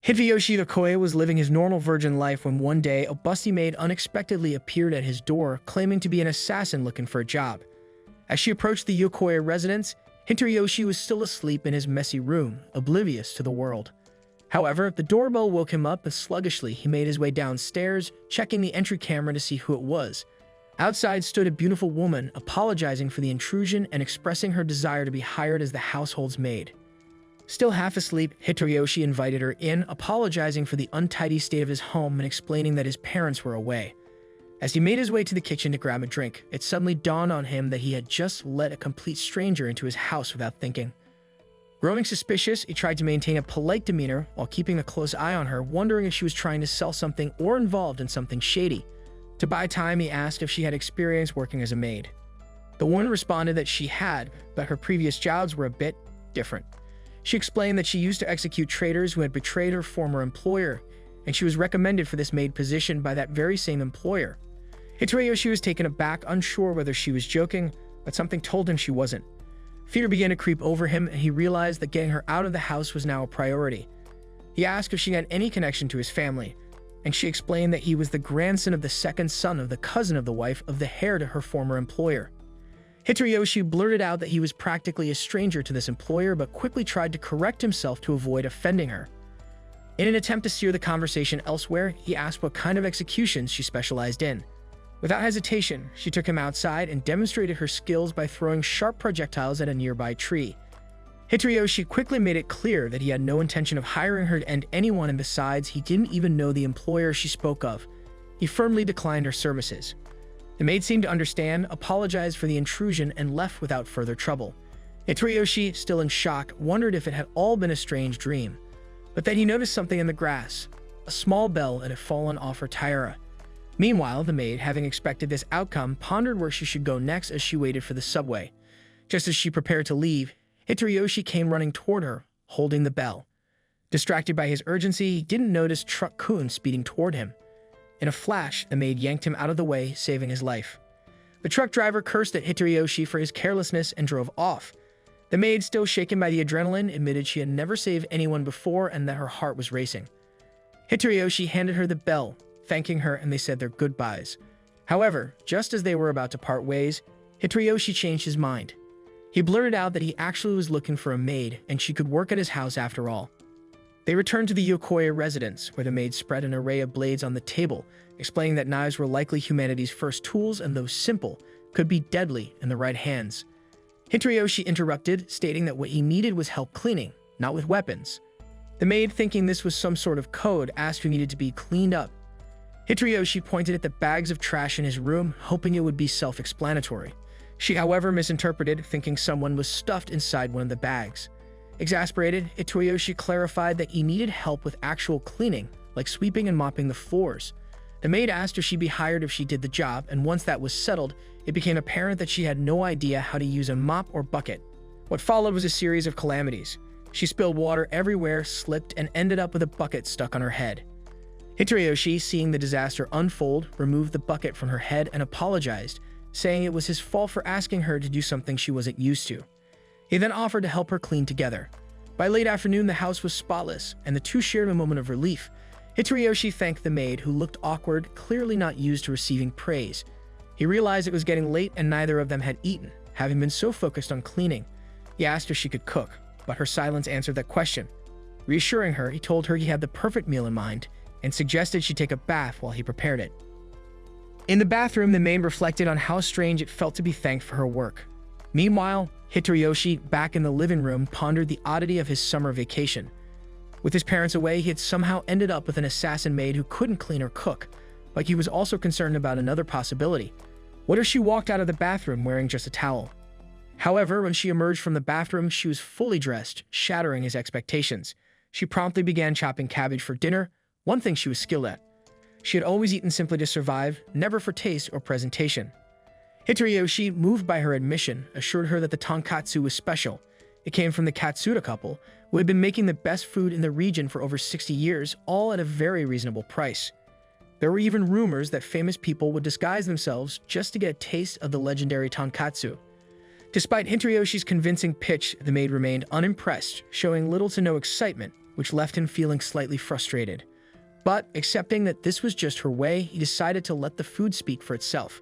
Hideyoshi Okoye was living his normal virgin life when one day a busty maid unexpectedly appeared at his door claiming to be an assassin looking for a job. As she approached the Okoye residence, Hideyoshi was still asleep in his messy room, oblivious to the world. However, the doorbell woke him up and sluggishly he made his way downstairs, checking the entry camera to see who it was. Outside stood a beautiful woman, apologizing for the intrusion and expressing her desire to be hired as the household's maid. Still half asleep, Hideyoshi invited her in, apologizing for the untidy state of his home and explaining that his parents were away. As he made his way to the kitchen to grab a drink, it suddenly dawned on him that he had just let a complete stranger into his house without thinking. Growing suspicious, he tried to maintain a polite demeanor while keeping a close eye on her, wondering if she was trying to sell something or involved in something shady. To buy time, he asked if she had experience working as a maid. The woman responded that she had, but her previous jobs were a bit different. She explained that she used to execute traitors who had betrayed her former employer, and she was recommended for this maid position by that very same employer. Hideyoshi was taken aback, unsure whether she was joking, but something told him she wasn't. Fear began to creep over him, and he realized that getting her out of the house was now a priority. He asked if she had any connection to his family, and she explained that he was the grandson of the second son of the cousin of the wife of the heir to her former employer. Hideyoshi blurted out that he was practically a stranger to this employer, but quickly tried to correct himself to avoid offending her. In an attempt to steer the conversation elsewhere, he asked what kind of executions she specialized in. Without hesitation, she took him outside and demonstrated her skills by throwing sharp projectiles at a nearby tree. Hideyoshi quickly made it clear that he had no intention of hiring her and anyone, and besides, he didn't even know the employer she spoke of. He firmly declined her services. The maid seemed to understand, apologized for the intrusion, and left without further trouble. Hideyoshi, still in shock, wondered if it had all been a strange dream. But then he noticed something in the grass. A small bell had fallen off her tiara. Meanwhile, the maid, having expected this outcome, pondered where she should go next as she waited for the subway. Just as she prepared to leave, Hideyoshi came running toward her, holding the bell. Distracted by his urgency, he didn't notice Truck-kun speeding toward him. In a flash, the maid yanked him out of the way, saving his life. The truck driver cursed at Hideyoshi for his carelessness and drove off. The maid, still shaken by the adrenaline, admitted she had never saved anyone before and that her heart was racing. Hideyoshi handed her the bell, thanking her, and they said their goodbyes. However, just as they were about to part ways, Hideyoshi changed his mind. He blurted out that he actually was looking for a maid and she could work at his house after all. They returned to the Okoye residence, where the maid spread an array of blades on the table, explaining that knives were likely humanity's first tools and, though simple, could be deadly in the right hands. Hideyoshi interrupted, stating that what he needed was help cleaning, not with weapons. The maid, thinking this was some sort of code, asked who needed to be cleaned up. Hideyoshi pointed at the bags of trash in his room, hoping it would be self-explanatory. She, however, misinterpreted, thinking someone was stuffed inside one of the bags. Exasperated, Hideyoshi clarified that he needed help with actual cleaning, like sweeping and mopping the floors. The maid asked if she'd be hired if she did the job, and once that was settled, it became apparent that she had no idea how to use a mop or bucket. What followed was a series of calamities. She spilled water everywhere, slipped, and ended up with a bucket stuck on her head. Hideyoshi, seeing the disaster unfold, removed the bucket from her head and apologized, saying it was his fault for asking her to do something she wasn't used to. He then offered to help her clean together. By late afternoon, the house was spotless, and the two shared a moment of relief. Hideyoshi thanked the maid, who looked awkward, clearly not used to receiving praise. He realized it was getting late and neither of them had eaten, having been so focused on cleaning. He asked if she could cook, but her silence answered that question. Reassuring her, he told her he had the perfect meal in mind and suggested she take a bath while he prepared it. In the bathroom, the maid reflected on how strange it felt to be thanked for her work. Meanwhile, Hideyoshi, back in the living room, pondered the oddity of his summer vacation. With his parents away, he had somehow ended up with an assassin maid who couldn't clean or cook, but he was also concerned about another possibility. What if she walked out of the bathroom wearing just a towel? However, when she emerged from the bathroom, she was fully dressed, shattering his expectations. She promptly began chopping cabbage for dinner, one thing she was skilled at. She had always eaten simply to survive, never for taste or presentation. Hideyoshi, moved by her admission, assured her that the tonkatsu was special. It came from the Katsuda couple, who had been making the best food in the region for over 60 years, all at a very reasonable price. There were even rumors that famous people would disguise themselves just to get a taste of the legendary tonkatsu. Despite Hideyoshi's convincing pitch, the maid remained unimpressed, showing little to no excitement, which left him feeling slightly frustrated. But, accepting that this was just her way, he decided to let the food speak for itself.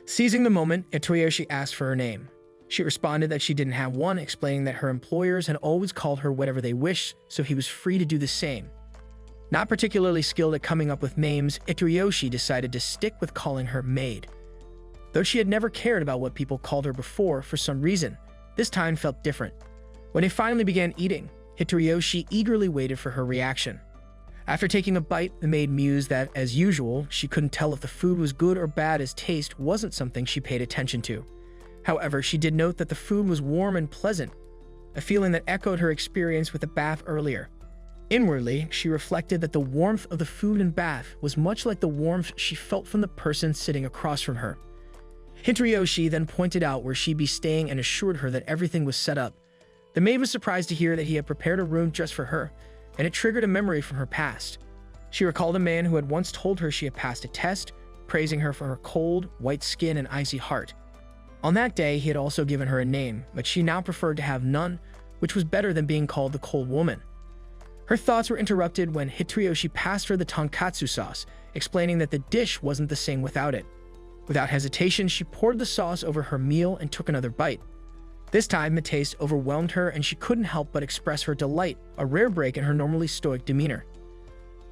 Seizing the moment, Hitoyoshi asked for her name. She responded that she didn't have one, explaining that her employers had always called her whatever they wished, so he was free to do the same. Not particularly skilled at coming up with names, Hitoyoshi decided to stick with calling her maid. Though she had never cared about what people called her before, for some reason, this time felt different. When they finally began eating, Hitoyoshi eagerly waited for her reaction. After taking a bite, the maid mused that, as usual, she couldn't tell if the food was good or bad, as taste wasn't something she paid attention to. However, she did note that the food was warm and pleasant, a feeling that echoed her experience with the bath earlier. Inwardly, she reflected that the warmth of the food and bath was much like the warmth she felt from the person sitting across from her. Hitoyoshi then pointed out where she'd be staying and assured her that everything was set up. The maid was surprised to hear that he had prepared a room just for her, and it triggered a memory from her past. She recalled a man who had once told her she had passed a test, praising her for her cold, white skin and icy heart. On that day, he had also given her a name, but she now preferred to have none, which was better than being called the cold woman. Her thoughts were interrupted when Hitoyoshi passed her the tonkatsu sauce, explaining that the dish wasn't the same without it. Without hesitation, she poured the sauce over her meal and took another bite. This time, the taste overwhelmed her and she couldn't help but express her delight, a rare break in her normally stoic demeanor.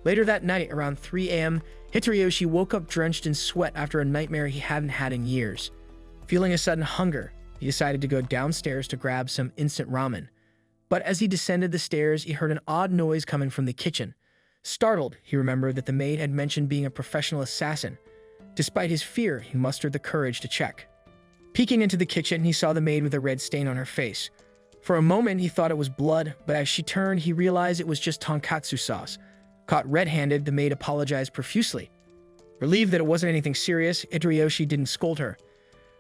Later that night, around 3 a.m., Hitoyoshi woke up drenched in sweat after a nightmare he hadn't had in years. Feeling a sudden hunger, he decided to go downstairs to grab some instant ramen. But as he descended the stairs, he heard an odd noise coming from the kitchen. Startled, he remembered that the maid had mentioned being a professional assassin. Despite his fear, he mustered the courage to check. Peeking into the kitchen, he saw the maid with a red stain on her face. For a moment, he thought it was blood, but as she turned, he realized it was just tonkatsu sauce. Caught red-handed, the maid apologized profusely. Relieved that it wasn't anything serious, Hitoyoshi didn't scold her.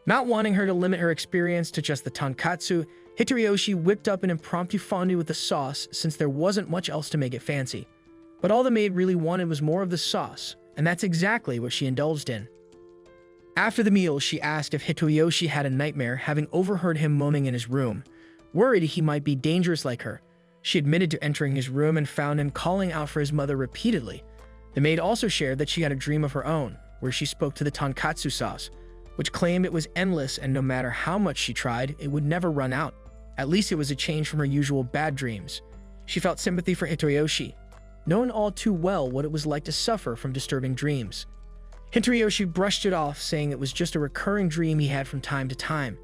Not wanting her to limit her experience to just the tonkatsu, Hitoyoshi whipped up an impromptu fondue with the sauce since there wasn't much else to make it fancy. But all the maid really wanted was more of the sauce, and that's exactly what she indulged in. After the meal, she asked if Hitoyoshi had a nightmare, having overheard him moaning in his room. Worried he might be dangerous like her, she admitted to entering his room and found him calling out for his mother repeatedly. The maid also shared that she had a dream of her own, where she spoke to the tonkatsu sauce, which claimed it was endless and no matter how much she tried, it would never run out. At least it was a change from her usual bad dreams. She felt sympathy for Hitoyoshi, knowing all too well what it was like to suffer from disturbing dreams. Hitoyoshi brushed it off, saying it was just a recurring dream he had from time to time.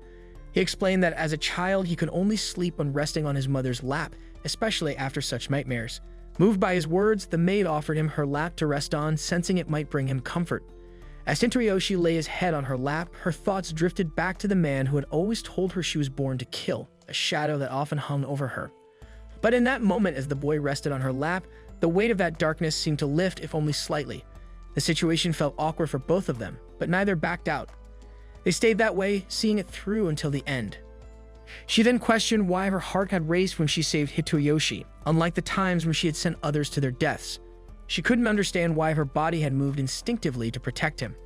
He explained that as a child, he could only sleep when resting on his mother's lap, especially after such nightmares. Moved by his words, the maid offered him her lap to rest on, sensing it might bring him comfort. As Hitoyoshi lay his head on her lap, her thoughts drifted back to the man who had always told her she was born to kill, a shadow that often hung over her. But in that moment, as the boy rested on her lap, the weight of that darkness seemed to lift, if only slightly. The situation felt awkward for both of them, but neither backed out. They stayed that way, seeing it through until the end. She then questioned why her heart had raced when she saved Hitoyoshi, unlike the times when she had sent others to their deaths. She couldn't understand why her body had moved instinctively to protect him.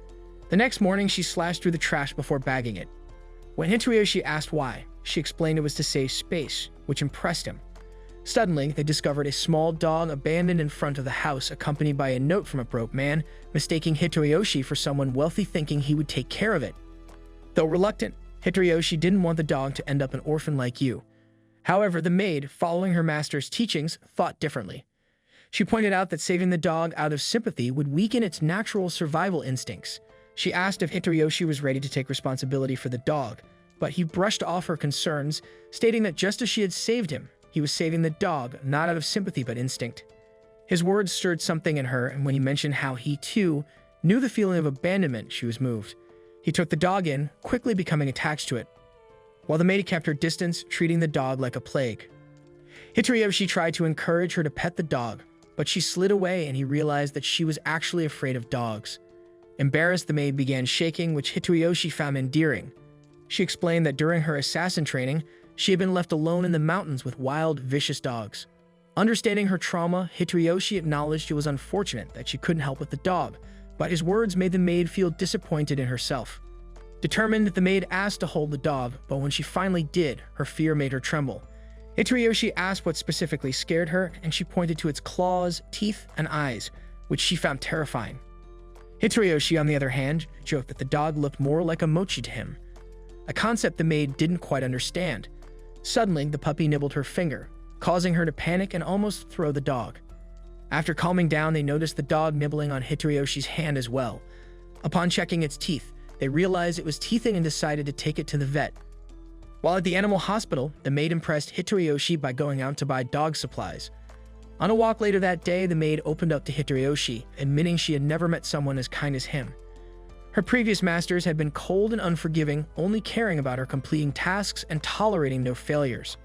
The next morning, she slashed through the trash before bagging it. When Hitoyoshi asked why, she explained it was to save space, which impressed him. Suddenly, they discovered a small dog abandoned in front of the house, accompanied by a note from a broke man, mistaking Hitoyoshi for someone wealthy, thinking he would take care of it. Though reluctant, Hitoyoshi didn't want the dog to end up an orphan like you. However, the maid, following her master's teachings, thought differently. She pointed out that saving the dog out of sympathy would weaken its natural survival instincts. She asked if Hitoyoshi was ready to take responsibility for the dog, but he brushed off her concerns, stating that just as she had saved him, he was saving the dog, not out of sympathy but instinct. His words stirred something in her, and when he mentioned how he, too, knew the feeling of abandonment, she was moved. He took the dog in, quickly becoming attached to it, while the maid kept her distance, treating the dog like a plague. Hitoyoshi tried to encourage her to pet the dog, but she slid away and he realized that she was actually afraid of dogs. Embarrassed, the maid began shaking, which Hitoyoshi found endearing. She explained that during her assassin training, she had been left alone in the mountains with wild, vicious dogs. Understanding her trauma, Hitoyoshi acknowledged it was unfortunate that she couldn't help with the dog, but his words made the maid feel disappointed in herself. Determined, the maid asked to hold the dog, but when she finally did, her fear made her tremble. Hitoroyoshi asked what specifically scared her, and she pointed to its claws, teeth, and eyes, which she found terrifying. Hitoroyoshi, on the other hand, joked that the dog looked more like a mochi to him, a concept the maid didn't quite understand. Suddenly, the puppy nibbled her finger, causing her to panic and almost throw the dog. After calming down, they noticed the dog nibbling on Hitoriyoshi's hand as well. Upon checking its teeth, they realized it was teething and decided to take it to the vet. While at the animal hospital, the maid impressed Hitoroyoshi by going out to buy dog supplies. On a walk later that day, the maid opened up to Hitoroyoshi, admitting she had never met someone as kind as him. Her previous masters had been cold and unforgiving, only caring about her completing tasks and tolerating no failures.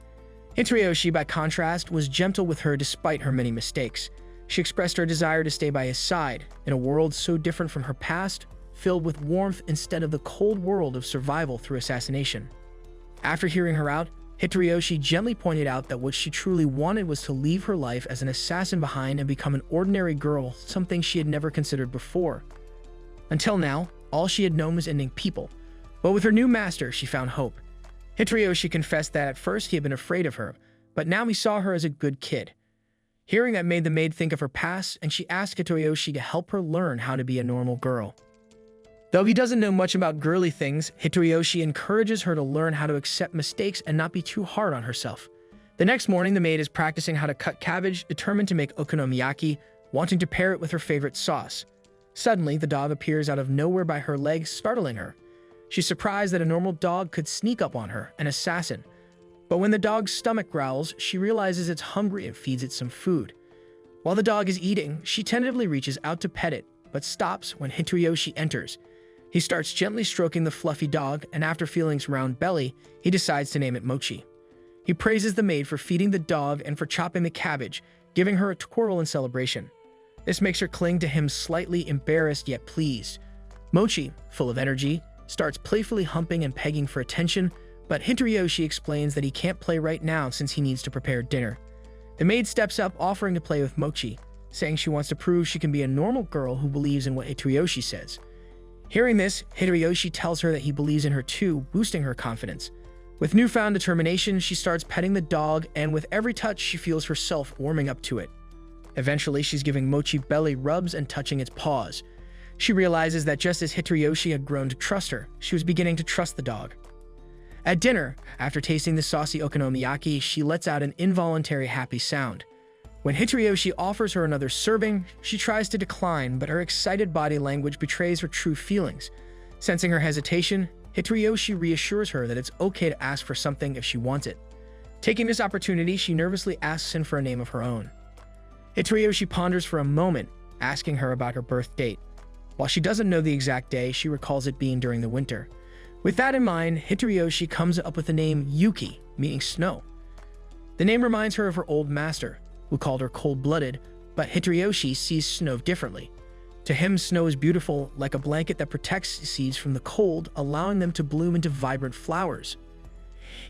Hitoroyoshi, by contrast, was gentle with her despite her many mistakes. She expressed her desire to stay by his side, in a world so different from her past, filled with warmth instead of the cold world of survival through assassination. After hearing her out, Hitoroyoshi gently pointed out that what she truly wanted was to leave her life as an assassin behind and become an ordinary girl, something she had never considered before. Until now, all she had known was ending people, but with her new master, she found hope. Hitoroyoshi confessed that at first he had been afraid of her, but now he saw her as a good kid. Hearing that made the maid think of her past, and she asked Hitoroyoshi to help her learn how to be a normal girl. Though he doesn't know much about girly things, Hitoroyoshi encourages her to learn how to accept mistakes and not be too hard on herself. The next morning, the maid is practicing how to cut cabbage, determined to make okonomiyaki, wanting to pair it with her favorite sauce. Suddenly, the dog appears out of nowhere by her legs, startling her. She's surprised that a normal dog could sneak up on her, an assassin. But when the dog's stomach growls, she realizes it's hungry and feeds it some food. While the dog is eating, she tentatively reaches out to pet it, but stops when Hitoroyoshi enters. He starts gently stroking the fluffy dog, and after feeling its round belly, he decides to name it Mochi. He praises the maid for feeding the dog and for chopping the cabbage, giving her a twirl in celebration. This makes her cling to him, slightly embarrassed yet pleased. Mochi, full of energy, starts playfully humping and pegging for attention, but Hitoroyoshi explains that he can't play right now since he needs to prepare dinner. The maid steps up, offering to play with Mochi, saying she wants to prove she can be a normal girl who believes in what Hitoroyoshi says. Hearing this, Hitoroyoshi tells her that he believes in her too, boosting her confidence. With newfound determination, she starts petting the dog, and with every touch, she feels herself warming up to it. Eventually, she's giving Mochi belly rubs and touching its paws. She realizes that just as Hitoroyoshi had grown to trust her, she was beginning to trust the dog. At dinner, after tasting the saucy okonomiyaki, she lets out an involuntary happy sound. When Hitoroyoshi offers her another serving, she tries to decline, but her excited body language betrays her true feelings. Sensing her hesitation, Hitoroyoshi reassures her that it's okay to ask for something if she wants it. Taking this opportunity, she nervously asks him for a name of her own. Hitoroyoshi ponders for a moment, asking her about her birth date. While she doesn't know the exact day, she recalls it being during the winter. With that in mind, Hitoroyoshi comes up with the name Yuki, meaning snow. The name reminds her of her old master, who called her cold-blooded, but Hitoroyoshi sees snow differently. To him, snow is beautiful, like a blanket that protects seeds from the cold, allowing them to bloom into vibrant flowers.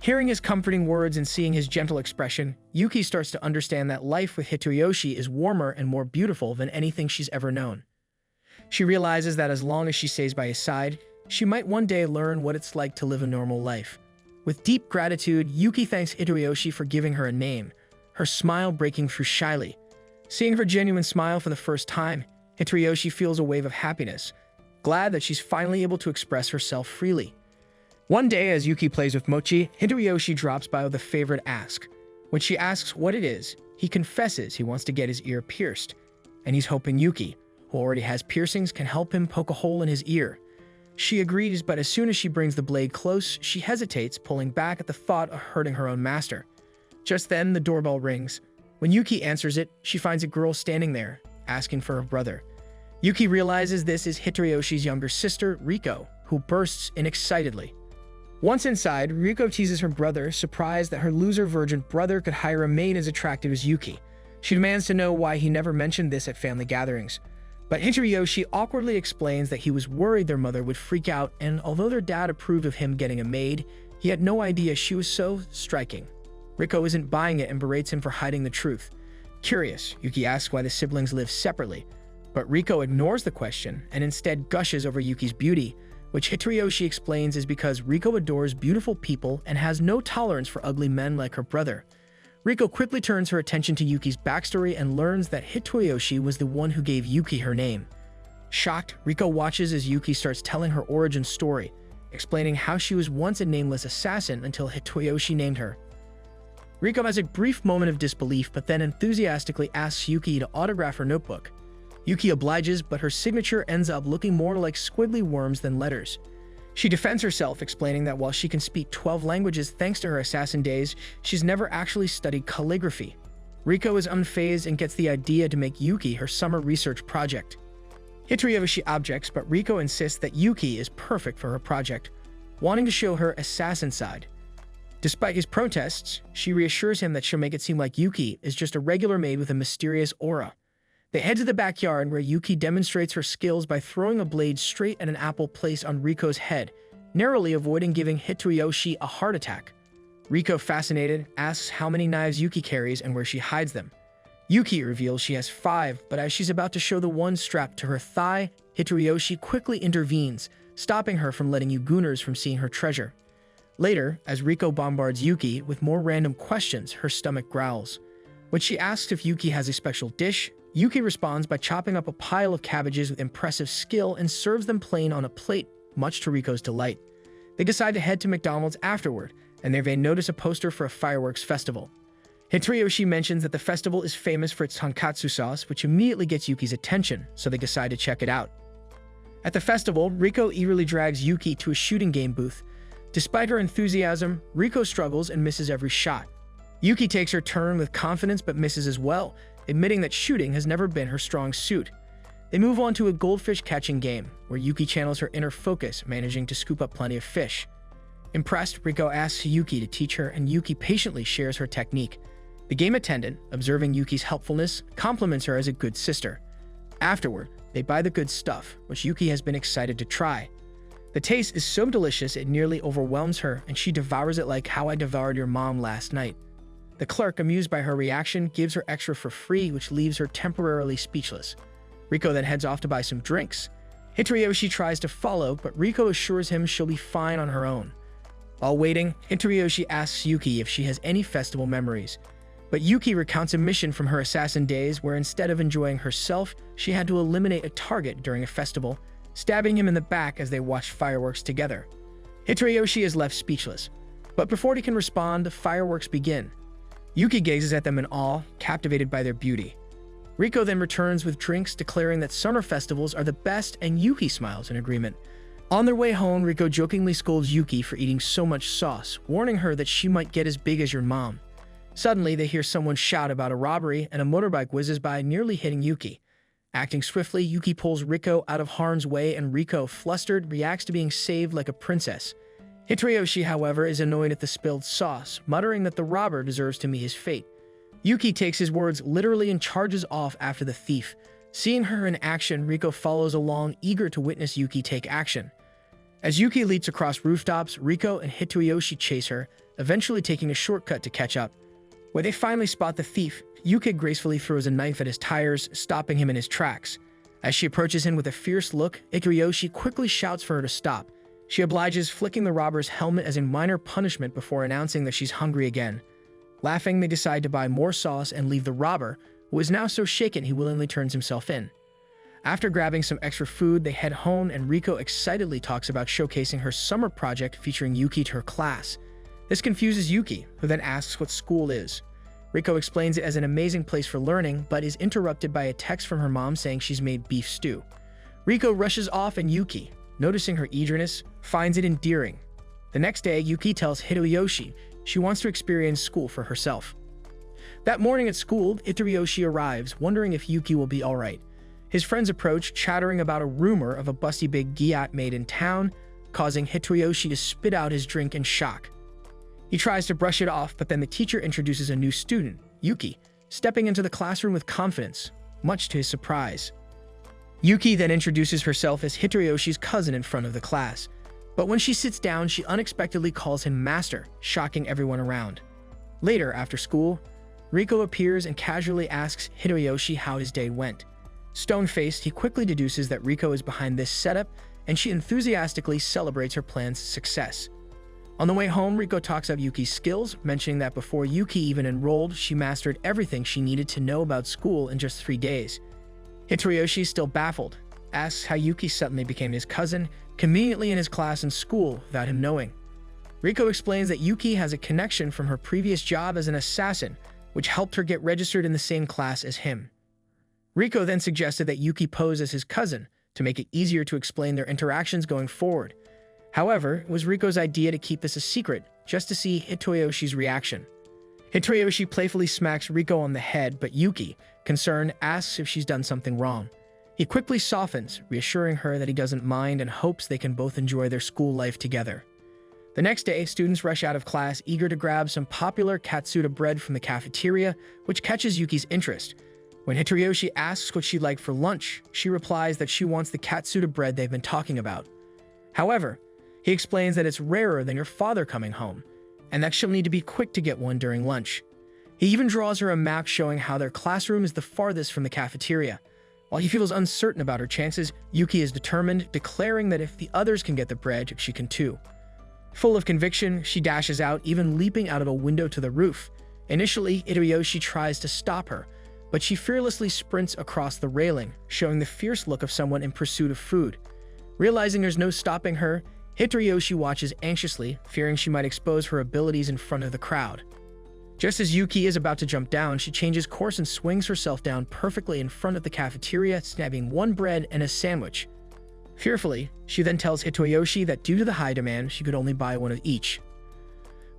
Hearing his comforting words and seeing his gentle expression, Yuki starts to understand that life with Hitoroyoshi is warmer and more beautiful than anything she's ever known. She realizes that as long as she stays by his side, she might one day learn what it's like to live a normal life. With deep gratitude, Yuki thanks Hitoroyoshi for giving her a name, her smile breaking through shyly. Seeing her genuine smile for the first time, Hitoroyoshi feels a wave of happiness, glad that she's finally able to express herself freely. One day, as Yuki plays with Mochi, Hitoroyoshi drops by with a favorite ask. When she asks what it is, he confesses he wants to get his ear pierced, and he's hoping Yuki, who already has piercings, can help him poke a hole in his ear. She agrees, but as soon as she brings the blade close, she hesitates, pulling back at the thought of hurting her own master. Just then, the doorbell rings. When Yuki answers it, she finds a girl standing there, asking for her brother. Yuki realizes this is Hitoriyoshi's younger sister, Riko, who bursts in excitedly. Once inside, Riko teases her brother, surprised that her loser virgin brother could hire a maid as attractive as Yuki. She demands to know why he never mentioned this at family gatherings. But Hitoroyoshi awkwardly explains that he was worried their mother would freak out, and although their dad approved of him getting a maid, he had no idea she was so striking. Riko isn't buying it and berates him for hiding the truth. Curious, Yuki asks why the siblings live separately, but Riko ignores the question and instead gushes over Yuki's beauty, which Hitoroyoshi explains is because Riko adores beautiful people and has no tolerance for ugly men like her brother. Riko quickly turns her attention to Yuki's backstory and learns that Hitoyoshi was the one who gave Yuki her name. Shocked, Riko watches as Yuki starts telling her origin story, explaining how she was once a nameless assassin until Hitoyoshi named her. Riko has a brief moment of disbelief, but then enthusiastically asks Yuki to autograph her notebook. Yuki obliges, but her signature ends up looking more like squiggly worms than letters. She defends herself, explaining that while she can speak 12 languages thanks to her assassin days, she's never actually studied calligraphy. Riko is unfazed and gets the idea to make Yuki her summer research project. Hitoyoshi objects, but Riko insists that Yuki is perfect for her project, wanting to show her assassin side. Despite his protests, she reassures him that she'll make it seem like Yuki is just a regular maid with a mysterious aura. They head to the backyard where Yuki demonstrates her skills by throwing a blade straight at an apple placed on Riko's head, narrowly avoiding giving Hitoyoshi a heart attack. Riko, fascinated, asks how many knives Yuki carries and where she hides them. Yuki reveals she has 5, but as she's about to show the one strapped to her thigh, Hitoyoshi quickly intervenes, stopping her from letting Yuguners from seeing her treasure. Later, as Riko bombards Yuki with more random questions, her stomach growls. When she asks if Yuki has a special dish, Yuki responds by chopping up a pile of cabbages with impressive skill and serves them plain on a plate, much to Riko's delight. They decide to head to McDonald's afterward, and there they notice a poster for a fireworks festival. Hitoyoshi mentions that the festival is famous for its tonkatsu sauce, which immediately gets Yuki's attention, so they decide to check it out. At the festival, Riko eagerly drags Yuki to a shooting game booth. Despite her enthusiasm, Riko struggles and misses every shot. Yuki takes her turn with confidence but misses as well, admitting that shooting has never been her strong suit. They move on to a goldfish catching game, where Yuki channels her inner focus, managing to scoop up plenty of fish. Impressed, Riko asks Yuki to teach her, and Yuki patiently shares her technique. The game attendant, observing Yuki's helpfulness, compliments her as a good sister. Afterward, they buy the good stuff, which Yuki has been excited to try. The taste is so delicious it nearly overwhelms her, and she devours it like how I devoured your mom last night. The clerk, amused by her reaction, gives her extra for free, which leaves her temporarily speechless. Riko then heads off to buy some drinks. Hitoyoshi tries to follow, but Riko assures him she'll be fine on her own. While waiting, Hitoyoshi asks Yuki if she has any festival memories. But Yuki recounts a mission from her assassin days where instead of enjoying herself, she had to eliminate a target during a festival, stabbing him in the back as they watched fireworks together. Hitoyoshi is left speechless. But before he can respond, the fireworks begin. Yuki gazes at them in awe, captivated by their beauty. Riko then returns with drinks, declaring that summer festivals are the best, and Yuki smiles in agreement. On their way home, Riko jokingly scolds Yuki for eating so much sauce, warning her that she might get as big as your mom. Suddenly, they hear someone shout about a robbery, and a motorbike whizzes by, nearly hitting Yuki. Acting swiftly, Yuki pulls Riko out of harm's way, and Riko, flustered, reacts to being saved like a princess. Hitoyoshi, however, is annoyed at the spilled sauce, muttering that the robber deserves to meet his fate. Yuki takes his words literally and charges off after the thief. Seeing her in action, Riko follows along, eager to witness Yuki take action. As Yuki leaps across rooftops, Riko and Hitoyoshi chase her, eventually taking a shortcut to catch up. Where they finally spot the thief, Yuki gracefully throws a knife at his tires, stopping him in his tracks. As she approaches him with a fierce look, Hitoyoshi quickly shouts for her to stop. She obliges, flicking the robber's helmet as a minor punishment before announcing that she's hungry again. Laughing, they decide to buy more sauce and leave the robber, who is now so shaken he willingly turns himself in. After grabbing some extra food, they head home, and Riko excitedly talks about showcasing her summer project featuring Yuki to her class. This confuses Yuki, who then asks what school is. Riko explains it as an amazing place for learning, but is interrupted by a text from her mom saying she's made beef stew. Riko rushes off, and Yuki, noticing her eagerness, finds it endearing. The next day, Yuki tells Hitoyoshi she wants to experience school for herself. That morning at school, Hitoyoshi arrives, wondering if Yuki will be alright. His friends approach, chattering about a rumor of a busty big gyat made in town, causing Hitoyoshi to spit out his drink in shock. He tries to brush it off, but then the teacher introduces a new student, Yuki, stepping into the classroom with confidence, much to his surprise. Yuki then introduces herself as Hitoyoshi's cousin in front of the class, but when she sits down, she unexpectedly calls him master, shocking everyone around. Later, after school, Riko appears and casually asks Hitoyoshi how his day went. Stone-faced, he quickly deduces that Riko is behind this setup, and she enthusiastically celebrates her plan's success. On the way home, Riko talks up Yuki's skills, mentioning that before Yuki even enrolled, she mastered everything she needed to know about school in just 3 days. Hitoriyoshi, still baffled, asks how Yuki suddenly became his cousin, conveniently in his class in school without him knowing. Riko explains that Yuki has a connection from her previous job as an assassin, which helped her get registered in the same class as him. Riko then suggested that Yuki pose as his cousin to make it easier to explain their interactions going forward. However, it was Riko's idea to keep this a secret, just to see Hitoriyoshi's reaction. Hitoriyoshi playfully smacks Riko on the head, but Yuki, concerned, asks if she's done something wrong. He quickly softens, reassuring her that he doesn't mind and hopes they can both enjoy their school life together. The next day, students rush out of class eager to grab some popular Katsuta bread from the cafeteria, which catches Yuki's interest. When Hitoriyoshi asks what she'd like for lunch, she replies that she wants the Katsuta bread they've been talking about. However, he explains that it's rarer than your father coming home, and that she'll need to be quick to get one during lunch. He even draws her a map showing how their classroom is the farthest from the cafeteria. While he feels uncertain about her chances, Yuki is determined, declaring that if the others can get the bread, she can too. Full of conviction, she dashes out, even leaping out of a window to the roof. Initially, Hitoriyoshi tries to stop her, but she fearlessly sprints across the railing, showing the fierce look of someone in pursuit of food. Realizing there's no stopping her, Hitoriyoshi watches anxiously, fearing she might expose her abilities in front of the crowd. Just as Yuki is about to jump down, she changes course and swings herself down perfectly in front of the cafeteria, snapping one bread and a sandwich. Fearfully, she then tells Hitoriyoshi that due to the high demand, she could only buy one of each.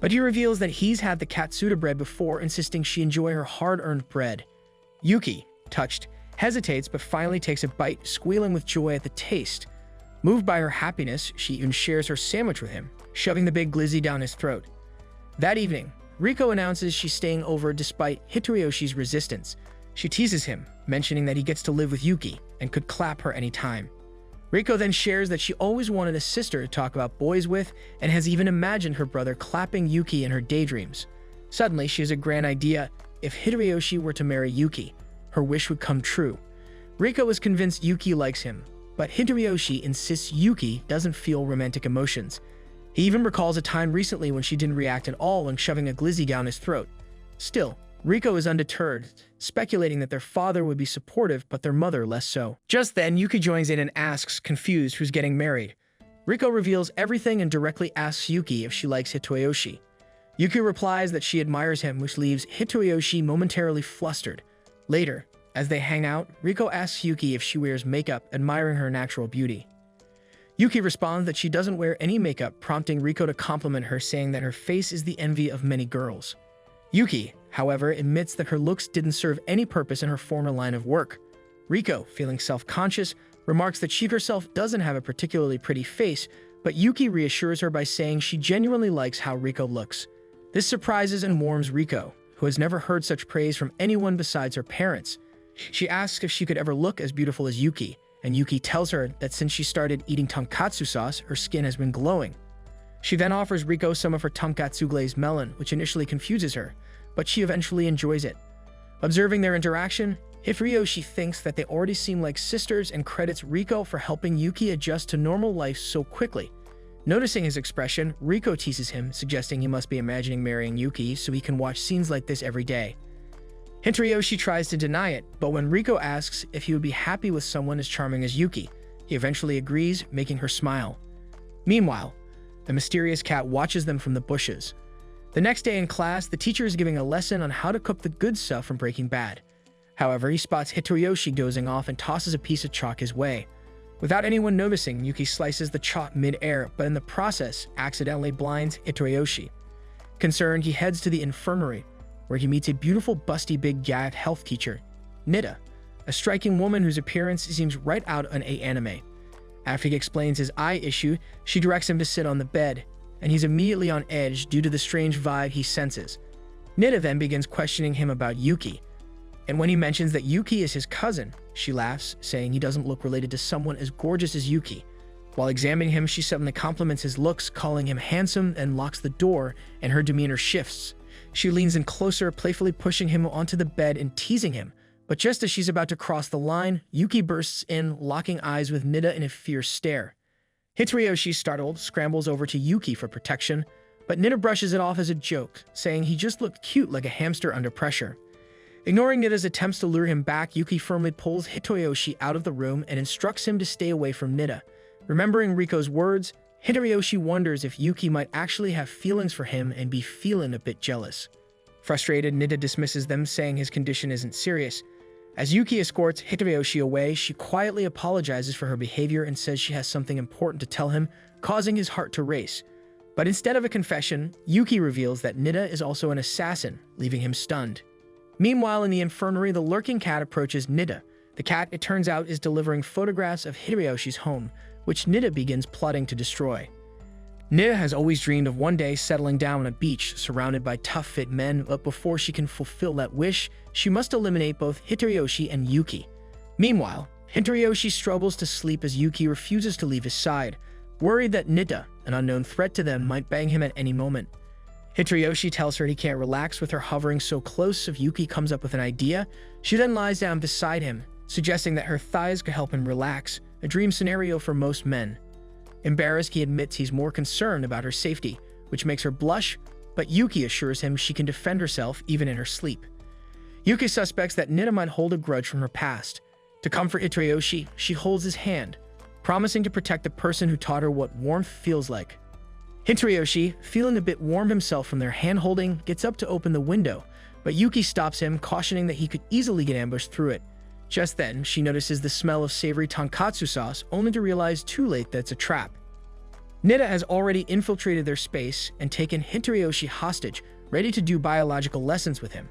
But he reveals that he's had the Katsuta bread before, insisting she enjoy her hard-earned bread. Yuki, touched, hesitates but finally takes a bite, squealing with joy at the taste. Moved by her happiness, she even shares her sandwich with him, shoving the big glizzy down his throat. That evening, Riko announces she's staying over despite Hitoriyoshi's resistance. She teases him, mentioning that he gets to live with Yuki and could clap her anytime. Riko then shares that she always wanted a sister to talk about boys with and has even imagined her brother clapping Yuki in her daydreams. Suddenly, she has a grand idea. If Hitoriyoshi were to marry Yuki, her wish would come true. Riko is convinced Yuki likes him, but Hitoriyoshi insists Yuki doesn't feel romantic emotions. He even recalls a time recently when she didn't react at all when shoving a glizzy down his throat. Still, Riko is undeterred, speculating that their father would be supportive but their mother less so. Just then, Yuki joins in and asks, confused, who's getting married. Riko reveals everything and directly asks Yuki if she likes Hitoriyoshi. Yuki replies that she admires him, which leaves Hitoriyoshi momentarily flustered. Later, as they hang out, Riko asks Yuki if she wears makeup, admiring her natural beauty. Yuki responds that she doesn't wear any makeup, prompting Riko to compliment her, saying that her face is the envy of many girls. Yuki, however, admits that her looks didn't serve any purpose in her former line of work. Riko, feeling self-conscious, remarks that she herself doesn't have a particularly pretty face, but Yuki reassures her by saying she genuinely likes how Riko looks. This surprises and warms Riko, who has never heard such praise from anyone besides her parents. She asks if she could ever look as beautiful as Yuki, and Yuki tells her that since she started eating tonkatsu sauce, her skin has been glowing. She then offers Riko some of her tonkatsu glazed melon, which initially confuses her, but she eventually enjoys it. Observing their interaction, Hitoriyoshi thinks that they already seem like sisters and credits Riko for helping Yuki adjust to normal life so quickly. Noticing his expression, Riko teases him, suggesting he must be imagining marrying Yuki so he can watch scenes like this every day. Hitoriyoshi tries to deny it, but when Riko asks if he would be happy with someone as charming as Yuki, he eventually agrees, making her smile. Meanwhile, the mysterious cat watches them from the bushes. The next day in class, the teacher is giving a lesson on how to cook the good stuff from Breaking Bad. However, he spots Hitoriyoshi dozing off and tosses a piece of chalk his way. Without anyone noticing, Yuki slices the chalk mid-air, but in the process, accidentally blinds Hitoriyoshi. Concerned, he heads to the infirmary, where he meets a beautiful, busty, big-gagged health teacher, Nida, a striking woman whose appearance seems right out of an anime. After he explains his eye issue, she directs him to sit on the bed, and he's immediately on edge due to the strange vibe he senses. Nida then begins questioning him about Yuki, and when he mentions that Yuki is his cousin, she laughs, saying he doesn't look related to someone as gorgeous as Yuki. While examining him, she suddenly compliments his looks, calling him handsome, and locks the door, and her demeanor shifts. She leans in closer, playfully pushing him onto the bed and teasing him. But just as she's about to cross the line, Yuki bursts in, locking eyes with Nida in a fierce stare. Hitoriyoshi, startled, scrambles over to Yuki for protection, but Nida brushes it off as a joke, saying he just looked cute like a hamster under pressure. Ignoring Nida's attempts to lure him back, Yuki firmly pulls Hitoyoshi out of the room and instructs him to stay away from Nida. Remembering Riko's words, Hitoyoshi wonders if Yuki might actually have feelings for him and be feeling a bit jealous. Frustrated, Nida dismisses them, saying his condition isn't serious. As Yuki escorts Hitoyoshi away, she quietly apologizes for her behavior and says she has something important to tell him, causing his heart to race. But instead of a confession, Yuki reveals that Nida is also an assassin, leaving him stunned. Meanwhile, in the infirmary, the lurking cat approaches Nida. The cat, it turns out, is delivering photographs of Hitayoshi's home, which Nida begins plotting to destroy. Nida has always dreamed of one day settling down on a beach surrounded by tough-fit men, but before she can fulfill that wish, she must eliminate both Hitoyoshi and Yuki. Meanwhile, Hitoyoshi struggles to sleep as Yuki refuses to leave his side, worried that Nida, an unknown threat to them, might bang him at any moment. Hitoyoshi tells her he can't relax with her hovering so close if Yuki comes up with an idea. She then lies down beside him, suggesting that her thighs could help him relax, a dream scenario for most men. Embarrassed, he admits he's more concerned about her safety, which makes her blush, but Yuki assures him she can defend herself even in her sleep. Yuki suspects that Nida might hold a grudge from her past. To comfort Hitoyoshi, she holds his hand, promising to protect the person who taught her what warmth feels like. Hitoyoshi, feeling a bit warm himself from their hand-holding, gets up to open the window, but Yuki stops him, cautioning that he could easily get ambushed through it. Just then, she notices the smell of savory tonkatsu sauce, only to realize too late that it's a trap. Nida has already infiltrated their space and taken Hitoyoshi hostage, ready to do biological lessons with him.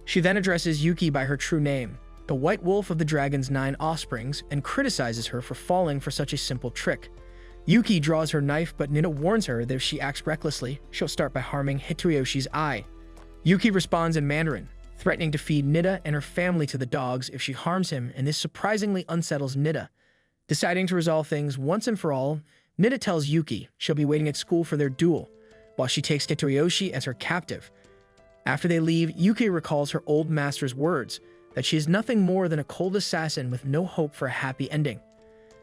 She then addresses Yuki by her true name, the White Wolf of the Dragon's 9 offsprings, and criticizes her for falling for such a simple trick. Yuki draws her knife, but Nida warns her that if she acts recklessly, she'll start by harming Hitoyoshi's eye. Yuki responds in Mandarin, threatening to feed Nida and her family to the dogs if she harms him, and this surprisingly unsettles Nida. Deciding to resolve things once and for all, Nida tells Yuki she'll be waiting at school for their duel, while she takes Hitoyoshi as her captive. After they leave, Yuki recalls her old master's words, that she is nothing more than a cold assassin with no hope for a happy ending.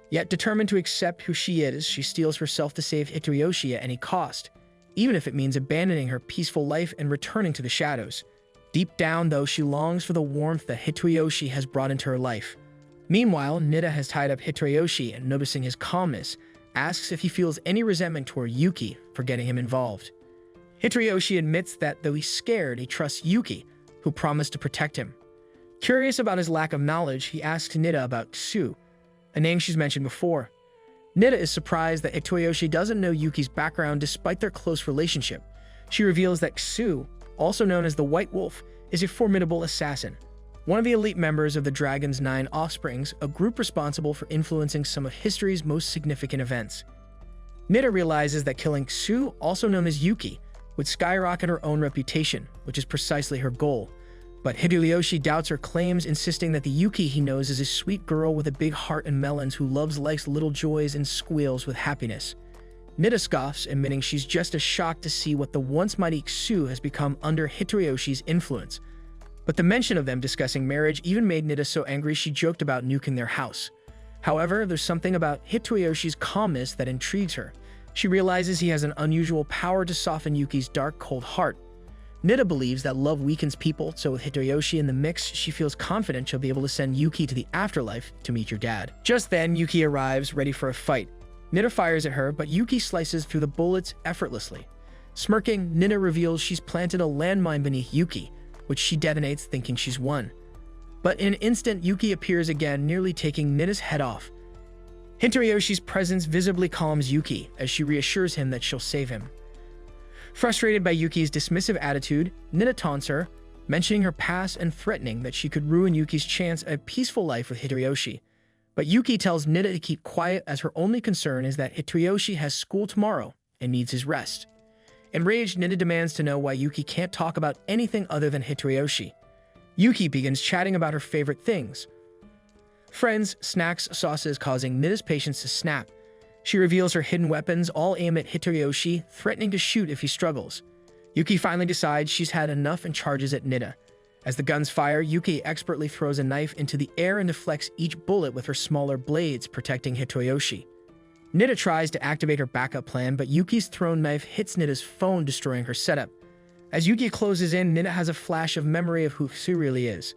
Yet determined to accept who she is, she steels herself to save Hitoyoshi at any cost, even if it means abandoning her peaceful life and returning to the shadows. Deep down, though, she longs for the warmth that Hitoyoshi has brought into her life. Meanwhile, Nida has tied up Hitoyoshi and, noticing his calmness, asks if he feels any resentment toward Yuki for getting him involved. Hitoyoshi admits that, though he's scared, he trusts Yuki, who promised to protect him. Curious about his lack of knowledge, he asks Nida about Ksu, a name she's mentioned before. Nida is surprised that Hitoyoshi doesn't know Yuki's background despite their close relationship. She reveals that Ksu, also known as the White Wolf, is a formidable assassin, one of the elite members of the Dragon's 9 offsprings, a group responsible for influencing some of history's most significant events. Nida realizes that killing Ksu, also known as Yuki, would skyrocket her own reputation, which is precisely her goal. But Hitoyoshi doubts her claims, insisting that the Yuki he knows is a sweet girl with a big heart and melons who loves life's little joys and squeals with happiness. Nida scoffs, admitting she's just as shocked to see what the once mighty Ksu has become under Hitoyoshi's influence. But the mention of them discussing marriage even made Nida so angry she joked about nuking their house. However, there's something about Hitoyoshi's calmness that intrigues her. She realizes he has an unusual power to soften Yuki's dark, cold heart. Nida believes that love weakens people, so with Hitoyoshi in the mix, she feels confident she'll be able to send Yuki to the afterlife to meet your dad. Just then, Yuki arrives, ready for a fight. Nida fires at her, but Yuki slices through the bullets effortlessly. Smirking, Nida reveals she's planted a landmine beneath Yuki, which she detonates thinking she's won. But in an instant, Yuki appears again, nearly taking Nida's head off. Hitoyoshi's presence visibly calms Yuki, as she reassures him that she'll save him. Frustrated by Yuki's dismissive attitude, Nida taunts her, mentioning her past and threatening that she could ruin Yuki's chance at a peaceful life with Hitoyoshi. But Yuki tells Nida to keep quiet, as her only concern is that Hitoyoshi has school tomorrow and needs his rest. Enraged, Nida demands to know why Yuki can't talk about anything other than Hitoyoshi. Yuki begins chatting about her favorite things: friends, snacks, sauces, causing Nida's patience to snap. She reveals her hidden weapons, all aim at Hitoyoshi, threatening to shoot if he struggles. Yuki finally decides she's had enough and charges at Nida. As the guns fire, Yuki expertly throws a knife into the air and deflects each bullet with her smaller blades, protecting Hitoyoshi. Nida tries to activate her backup plan, but Yuki's thrown knife hits Nida's phone, destroying her setup. As Yuki closes in, Nida has a flash of memory of who Sue really is.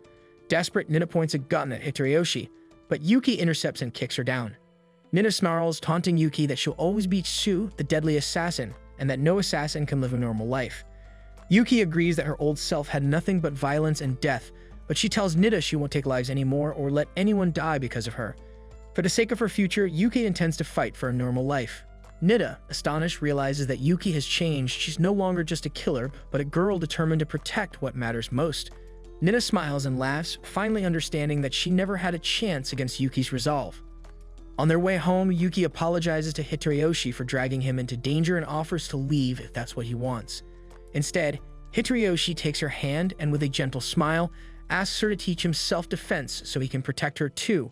Desperate, Nida points a gun at Hitoriyoshi, but Yuki intercepts and kicks her down. Nida snarls, taunting Yuki that she'll always be Sue, the deadly assassin, and that no assassin can live a normal life. Yuki agrees that her old self had nothing but violence and death, but she tells Nida she won't take lives anymore or let anyone die because of her. For the sake of her future, Yuki intends to fight for a normal life. Nida, astonished, realizes that Yuki has changed. She's no longer just a killer, but a girl determined to protect what matters most. Nida smiles and laughs, finally understanding that she never had a chance against Yuki's resolve. On their way home, Yuki apologizes to Hitoriyoshi for dragging him into danger and offers to leave if that's what he wants. Instead, Hitoriyoshi takes her hand and with a gentle smile, asks her to teach him self-defense so he can protect her too.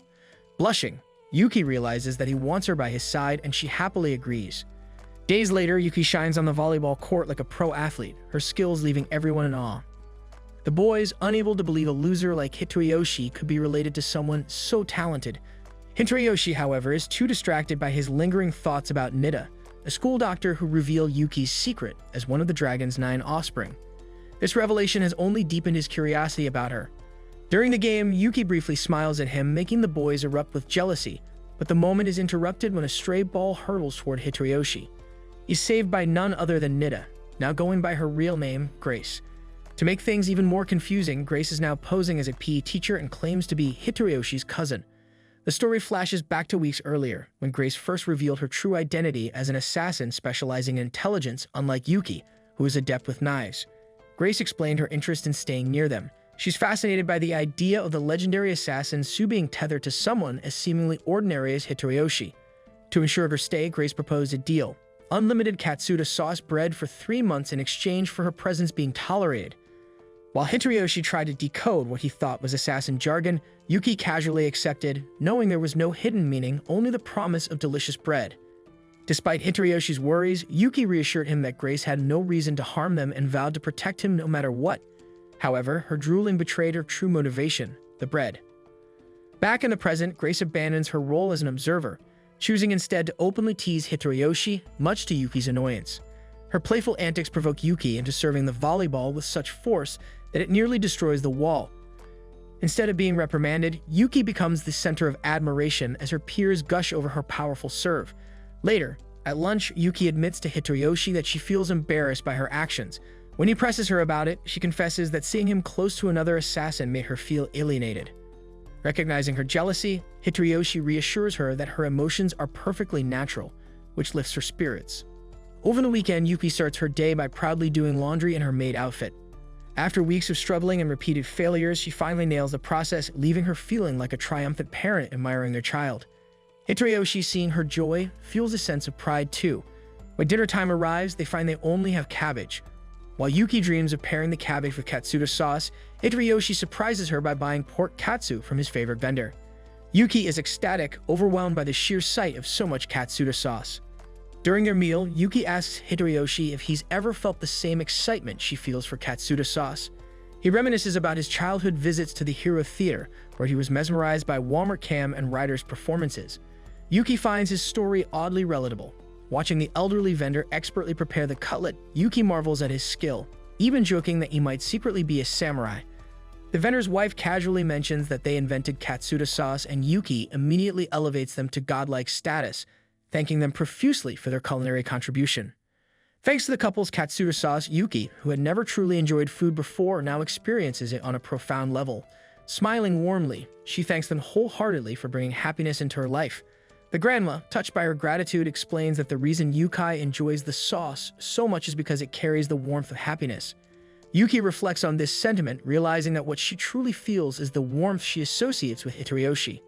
Blushing, Yuki realizes that he wants her by his side and she happily agrees. Days later, Yuki shines on the volleyball court like a pro athlete, her skills leaving everyone in awe. The boys, unable to believe a loser like Hitoriyoshi could be related to someone so talented. Hitoriyoshi, however, is too distracted by his lingering thoughts about Nida, a school doctor who revealed Yuki's secret as one of the dragon's 9 offspring. This revelation has only deepened his curiosity about her. During the game, Yuki briefly smiles at him, making the boys erupt with jealousy, but the moment is interrupted when a stray ball hurtles toward Hitoriyoshi. He's saved by none other than Nida, now going by her real name, Grace. To make things even more confusing, Grace is now posing as a PE teacher and claims to be Hitoriyoshi's cousin. The story flashes back to weeks earlier, when Grace first revealed her true identity as an assassin specializing in intelligence, unlike Yuki, who is adept with knives. Grace explained her interest in staying near them. She's fascinated by the idea of the legendary assassin Sue being tethered to someone as seemingly ordinary as Hitoriyoshi. To ensure her stay, Grace proposed a deal: unlimited Katsuda sauce bread for 3 months in exchange for her presence being tolerated. While Hitoriyoshi tried to decode what he thought was assassin jargon, Yuki casually accepted, knowing there was no hidden meaning, only the promise of delicious bread. Despite Hitoriyoshi's worries, Yuki reassured him that Grace had no reason to harm them and vowed to protect him no matter what. However, her drooling betrayed her true motivation: the bread. Back in the present, Grace abandons her role as an observer, choosing instead to openly tease Hitoriyoshi, much to Yuki's annoyance. Her playful antics provoke Yuki into serving the volleyball with such force that it nearly destroys the wall. Instead of being reprimanded, Yuki becomes the center of admiration as her peers gush over her powerful serve. Later, at lunch, Yuki admits to Hitoriyoshi that she feels embarrassed by her actions. When he presses her about it, she confesses that seeing him close to another assassin made her feel alienated. Recognizing her jealousy, Hitoriyoshi reassures her that her emotions are perfectly natural, which lifts her spirits. Over the weekend, Yuki starts her day by proudly doing laundry in her maid outfit. After weeks of struggling and repeated failures, she finally nails the process, leaving her feeling like a triumphant parent admiring their child. Hitoriyoshi, seeing her joy, feels a sense of pride too. When dinner time arrives, they find they only have cabbage. While Yuki dreams of pairing the cabbage with katsuda sauce, Hitoriyoshi surprises her by buying pork katsu from his favorite vendor. Yuki is ecstatic, overwhelmed by the sheer sight of so much katsuda sauce. During their meal, Yuki asks Hitoriyoshi if he's ever felt the same excitement she feels for katsuda sauce. He reminisces about his childhood visits to the Hero Theater, where he was mesmerized by Walmart Cam and Ryder's performances. Yuki finds his story oddly relatable. Watching the elderly vendor expertly prepare the cutlet, Yuki marvels at his skill, even joking that he might secretly be a samurai. The vendor's wife casually mentions that they invented katsuda sauce, and Yuki immediately elevates them to godlike status, thanking them profusely for their culinary contribution. Thanks to the couple's katsuda sauce, Yuki, who had never truly enjoyed food before, now experiences it on a profound level. Smiling warmly, she thanks them wholeheartedly for bringing happiness into her life. The grandma, touched by her gratitude, explains that the reason Yuki enjoys the sauce so much is because it carries the warmth of happiness. Yuki reflects on this sentiment, realizing that what she truly feels is the warmth she associates with Hitoriyoshi.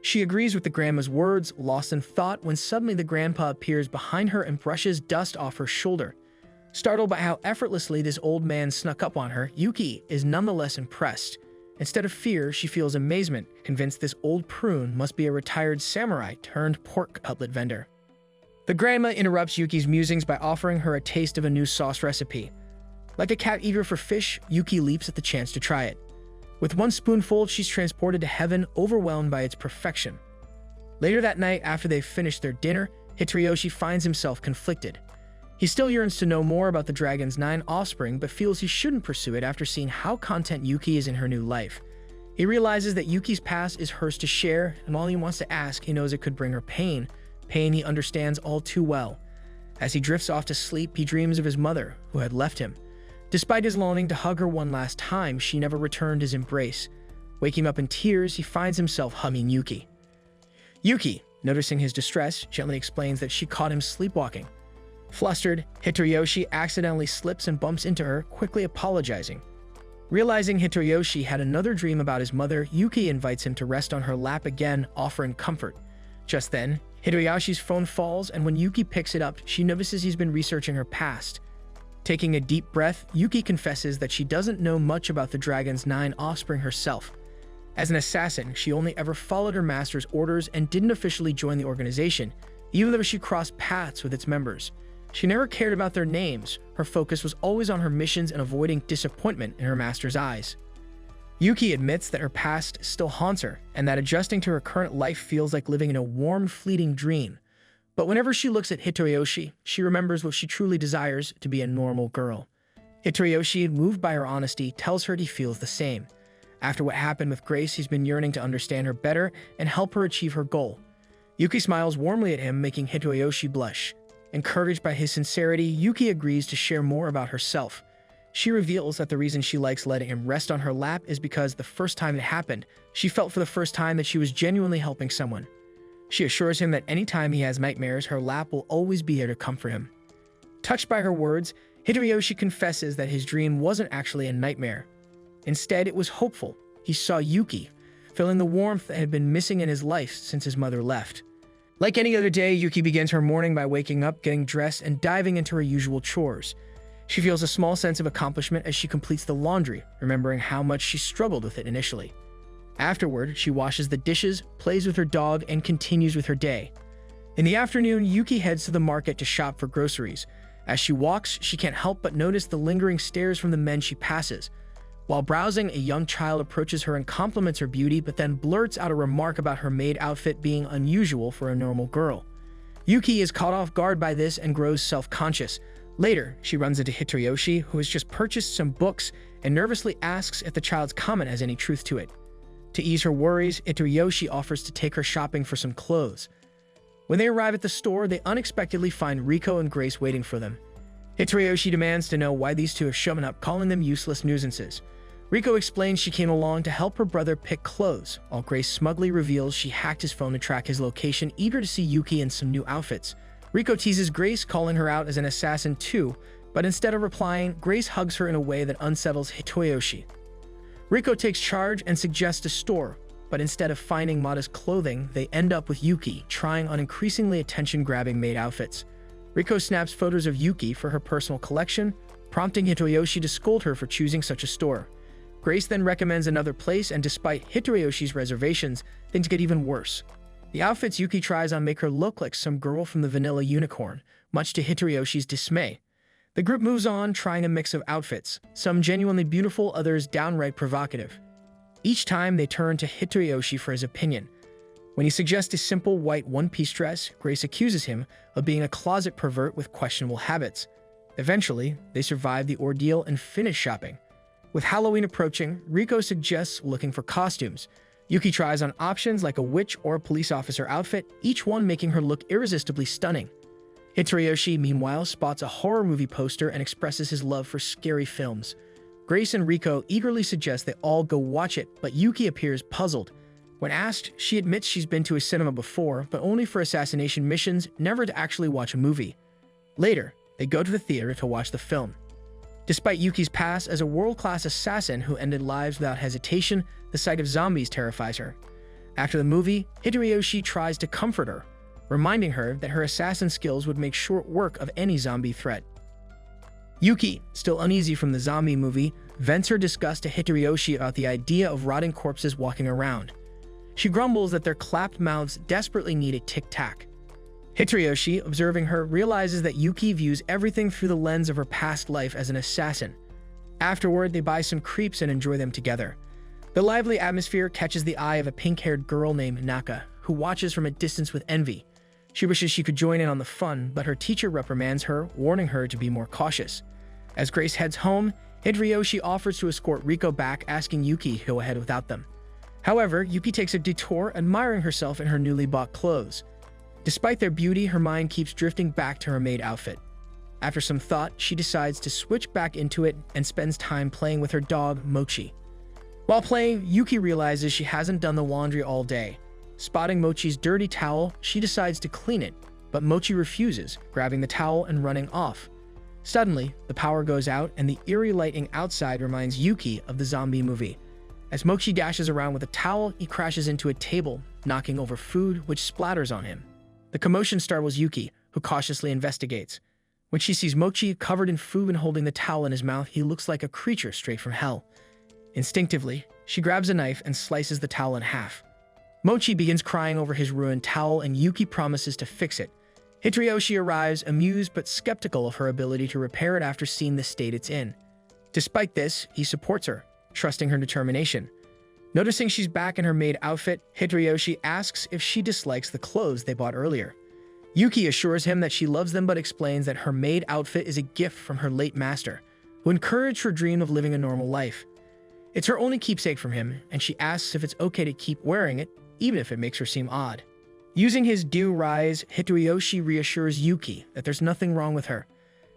She agrees with the grandma's words, lost in thought when suddenly the grandpa appears behind her and brushes dust off her shoulder. Startled by how effortlessly this old man snuck up on her, Yuki is nonetheless impressed. Instead of fear, she feels amazement, convinced this old prune must be a retired samurai turned pork cutlet vendor. The grandma interrupts Yuki's musings by offering her a taste of a new sauce recipe. Like a cat eager for fish, Yuki leaps at the chance to try it. With one spoonful, she's transported to heaven, overwhelmed by its perfection. Later that night, after they've finished their dinner, Hitoriyoshi finds himself conflicted. He still yearns to know more about the dragon's 9 offspring, but feels he shouldn't pursue it after seeing how content Yuki is in her new life. He realizes that Yuki's past is hers to share, and while he wants to ask, he knows it could bring her pain he understands all too well. As he drifts off to sleep, he dreams of his mother, who had left him. Despite his longing to hug her one last time, she never returned his embrace. Waking up in tears, he finds himself hugging Yuki. Yuki, noticing his distress, gently explains that she caught him sleepwalking. Flustered, Hitoriyoshi accidentally slips and bumps into her, quickly apologizing. Realizing Hitoriyoshi had another dream about his mother, Yuki invites him to rest on her lap again, offering comfort. Just then, Hitoriyoshi's phone falls, and when Yuki picks it up, she notices he's been researching her past. Taking a deep breath, Yuki confesses that she doesn't know much about the dragon's 9 offspring herself. As an assassin, she only ever followed her master's orders and didn't officially join the organization, even though she crossed paths with its members. She never cared about their names. Her focus was always on her missions and avoiding disappointment in her master's eyes. Yuki admits that her past still haunts her, and that adjusting to her current life feels like living in a warm, fleeting dream. But whenever she looks at Hitoriyoshi, she remembers what she truly desires: to be a normal girl. Hitoriyoshi, moved by her honesty, tells her he feels the same. After what happened with Grace, he's been yearning to understand her better and help her achieve her goal. Yuki smiles warmly at him, making Hitoriyoshi blush. Encouraged by his sincerity, Yuki agrees to share more about herself. She reveals that the reason she likes letting him rest on her lap is because the first time it happened, she felt for the first time that she was genuinely helping someone. She assures him that anytime he has nightmares, her lap will always be there to comfort him. Touched by her words, Hitoriyoshi confesses that his dream wasn't actually a nightmare. Instead, it was hopeful. He saw Yuki, feeling the warmth that had been missing in his life since his mother left. Like any other day, Yuki begins her morning by waking up, getting dressed, and diving into her usual chores. She feels a small sense of accomplishment as she completes the laundry, remembering how much she struggled with it initially. Afterward, she washes the dishes, plays with her dog, and continues with her day. In the afternoon, Yuki heads to the market to shop for groceries. As she walks, she can't help but notice the lingering stares from the men she passes. While browsing, a young child approaches her and compliments her beauty, but then blurts out a remark about her maid outfit being unusual for a normal girl. Yuki is caught off guard by this and grows self-conscious. Later, she runs into Hitoriyoshi, who has just purchased some books, and nervously asks if the child's comment has any truth to it. To ease her worries, Hitoriyoshi offers to take her shopping for some clothes. When they arrive at the store, they unexpectedly find Riko and Grace waiting for them. Hitoriyoshi demands to know why these two have shown up, calling them useless nuisances. Riko explains she came along to help her brother pick clothes, while Grace smugly reveals she hacked his phone to track his location, eager to see Yuki in some new outfits. Riko teases Grace, calling her out as an assassin too, but instead of replying, Grace hugs her in a way that unsettles Hitoriyoshi. Riko takes charge and suggests a store, but instead of finding modest clothing, they end up with Yuki, trying on increasingly attention-grabbing maid outfits. Riko snaps photos of Yuki for her personal collection, prompting Hitoriyoshi to scold her for choosing such a store. Grace then recommends another place, and despite Hitoriyoshi's reservations, things get even worse. The outfits Yuki tries on make her look like some girl from the Vanilla Unicorn, much to Hitoriyoshi's dismay. The group moves on, trying a mix of outfits, some genuinely beautiful, others downright provocative. Each time, they turn to Hitoriyoshi for his opinion. When he suggests a simple white one-piece dress, Grace accuses him of being a closet pervert with questionable habits. Eventually, they survive the ordeal and finish shopping. With Halloween approaching, Riko suggests looking for costumes. Yuki tries on options like a witch or a police officer outfit, each one making her look irresistibly stunning. Hitoriyoshi, meanwhile, spots a horror movie poster and expresses his love for scary films. Grace and Riko eagerly suggest they all go watch it, but Yuki appears puzzled. When asked, she admits she's been to a cinema before, but only for assassination missions, never to actually watch a movie. Later, they go to the theater to watch the film. Despite Yuki's past as a world-class assassin who ended lives without hesitation, the sight of zombies terrifies her. After the movie, Hitoriyoshi tries to comfort her, reminding her that her assassin skills would make short work of any zombie threat. Yuki, still uneasy from the zombie movie, vents her disgust to Hitoriyoshi about the idea of rotting corpses walking around. She grumbles that their clapped mouths desperately need a tic-tac. Hitoriyoshi, observing her, realizes that Yuki views everything through the lens of her past life as an assassin. Afterward, they buy some crepes and enjoy them together. The lively atmosphere catches the eye of a pink-haired girl named Naka, who watches from a distance with envy. She wishes she could join in on the fun, but her teacher reprimands her, warning her to be more cautious. As Grace heads home, Hideyoshi offers to escort Riko back, asking Yuki to go ahead without them. However, Yuki takes a detour, admiring herself in her newly bought clothes. Despite their beauty, her mind keeps drifting back to her maid outfit. After some thought, she decides to switch back into it and spends time playing with her dog, Mochi. While playing, Yuki realizes she hasn't done the laundry all day. Spotting Mochi's dirty towel, she decides to clean it, but Mochi refuses, grabbing the towel and running off. Suddenly, the power goes out and the eerie lighting outside reminds Yuki of the zombie movie. As Mochi dashes around with a towel, he crashes into a table, knocking over food, which splatters on him. The commotion startles Yuki, who cautiously investigates. When she sees Mochi covered in food and holding the towel in his mouth, he looks like a creature straight from hell. Instinctively, she grabs a knife and slices the towel in half. Mochi begins crying over his ruined towel, and Yuki promises to fix it. Hideyoshi arrives, amused but skeptical of her ability to repair it after seeing the state it's in. Despite this, he supports her, trusting her determination. Noticing she's back in her maid outfit, Hideyoshi asks if she dislikes the clothes they bought earlier. Yuki assures him that she loves them but explains that her maid outfit is a gift from her late master, who encouraged her dream of living a normal life. It's her only keepsake from him, and she asks if it's okay to keep wearing it, even if it makes her seem odd. Using his do rise, Hideyoshi reassures Yuki that there's nothing wrong with her.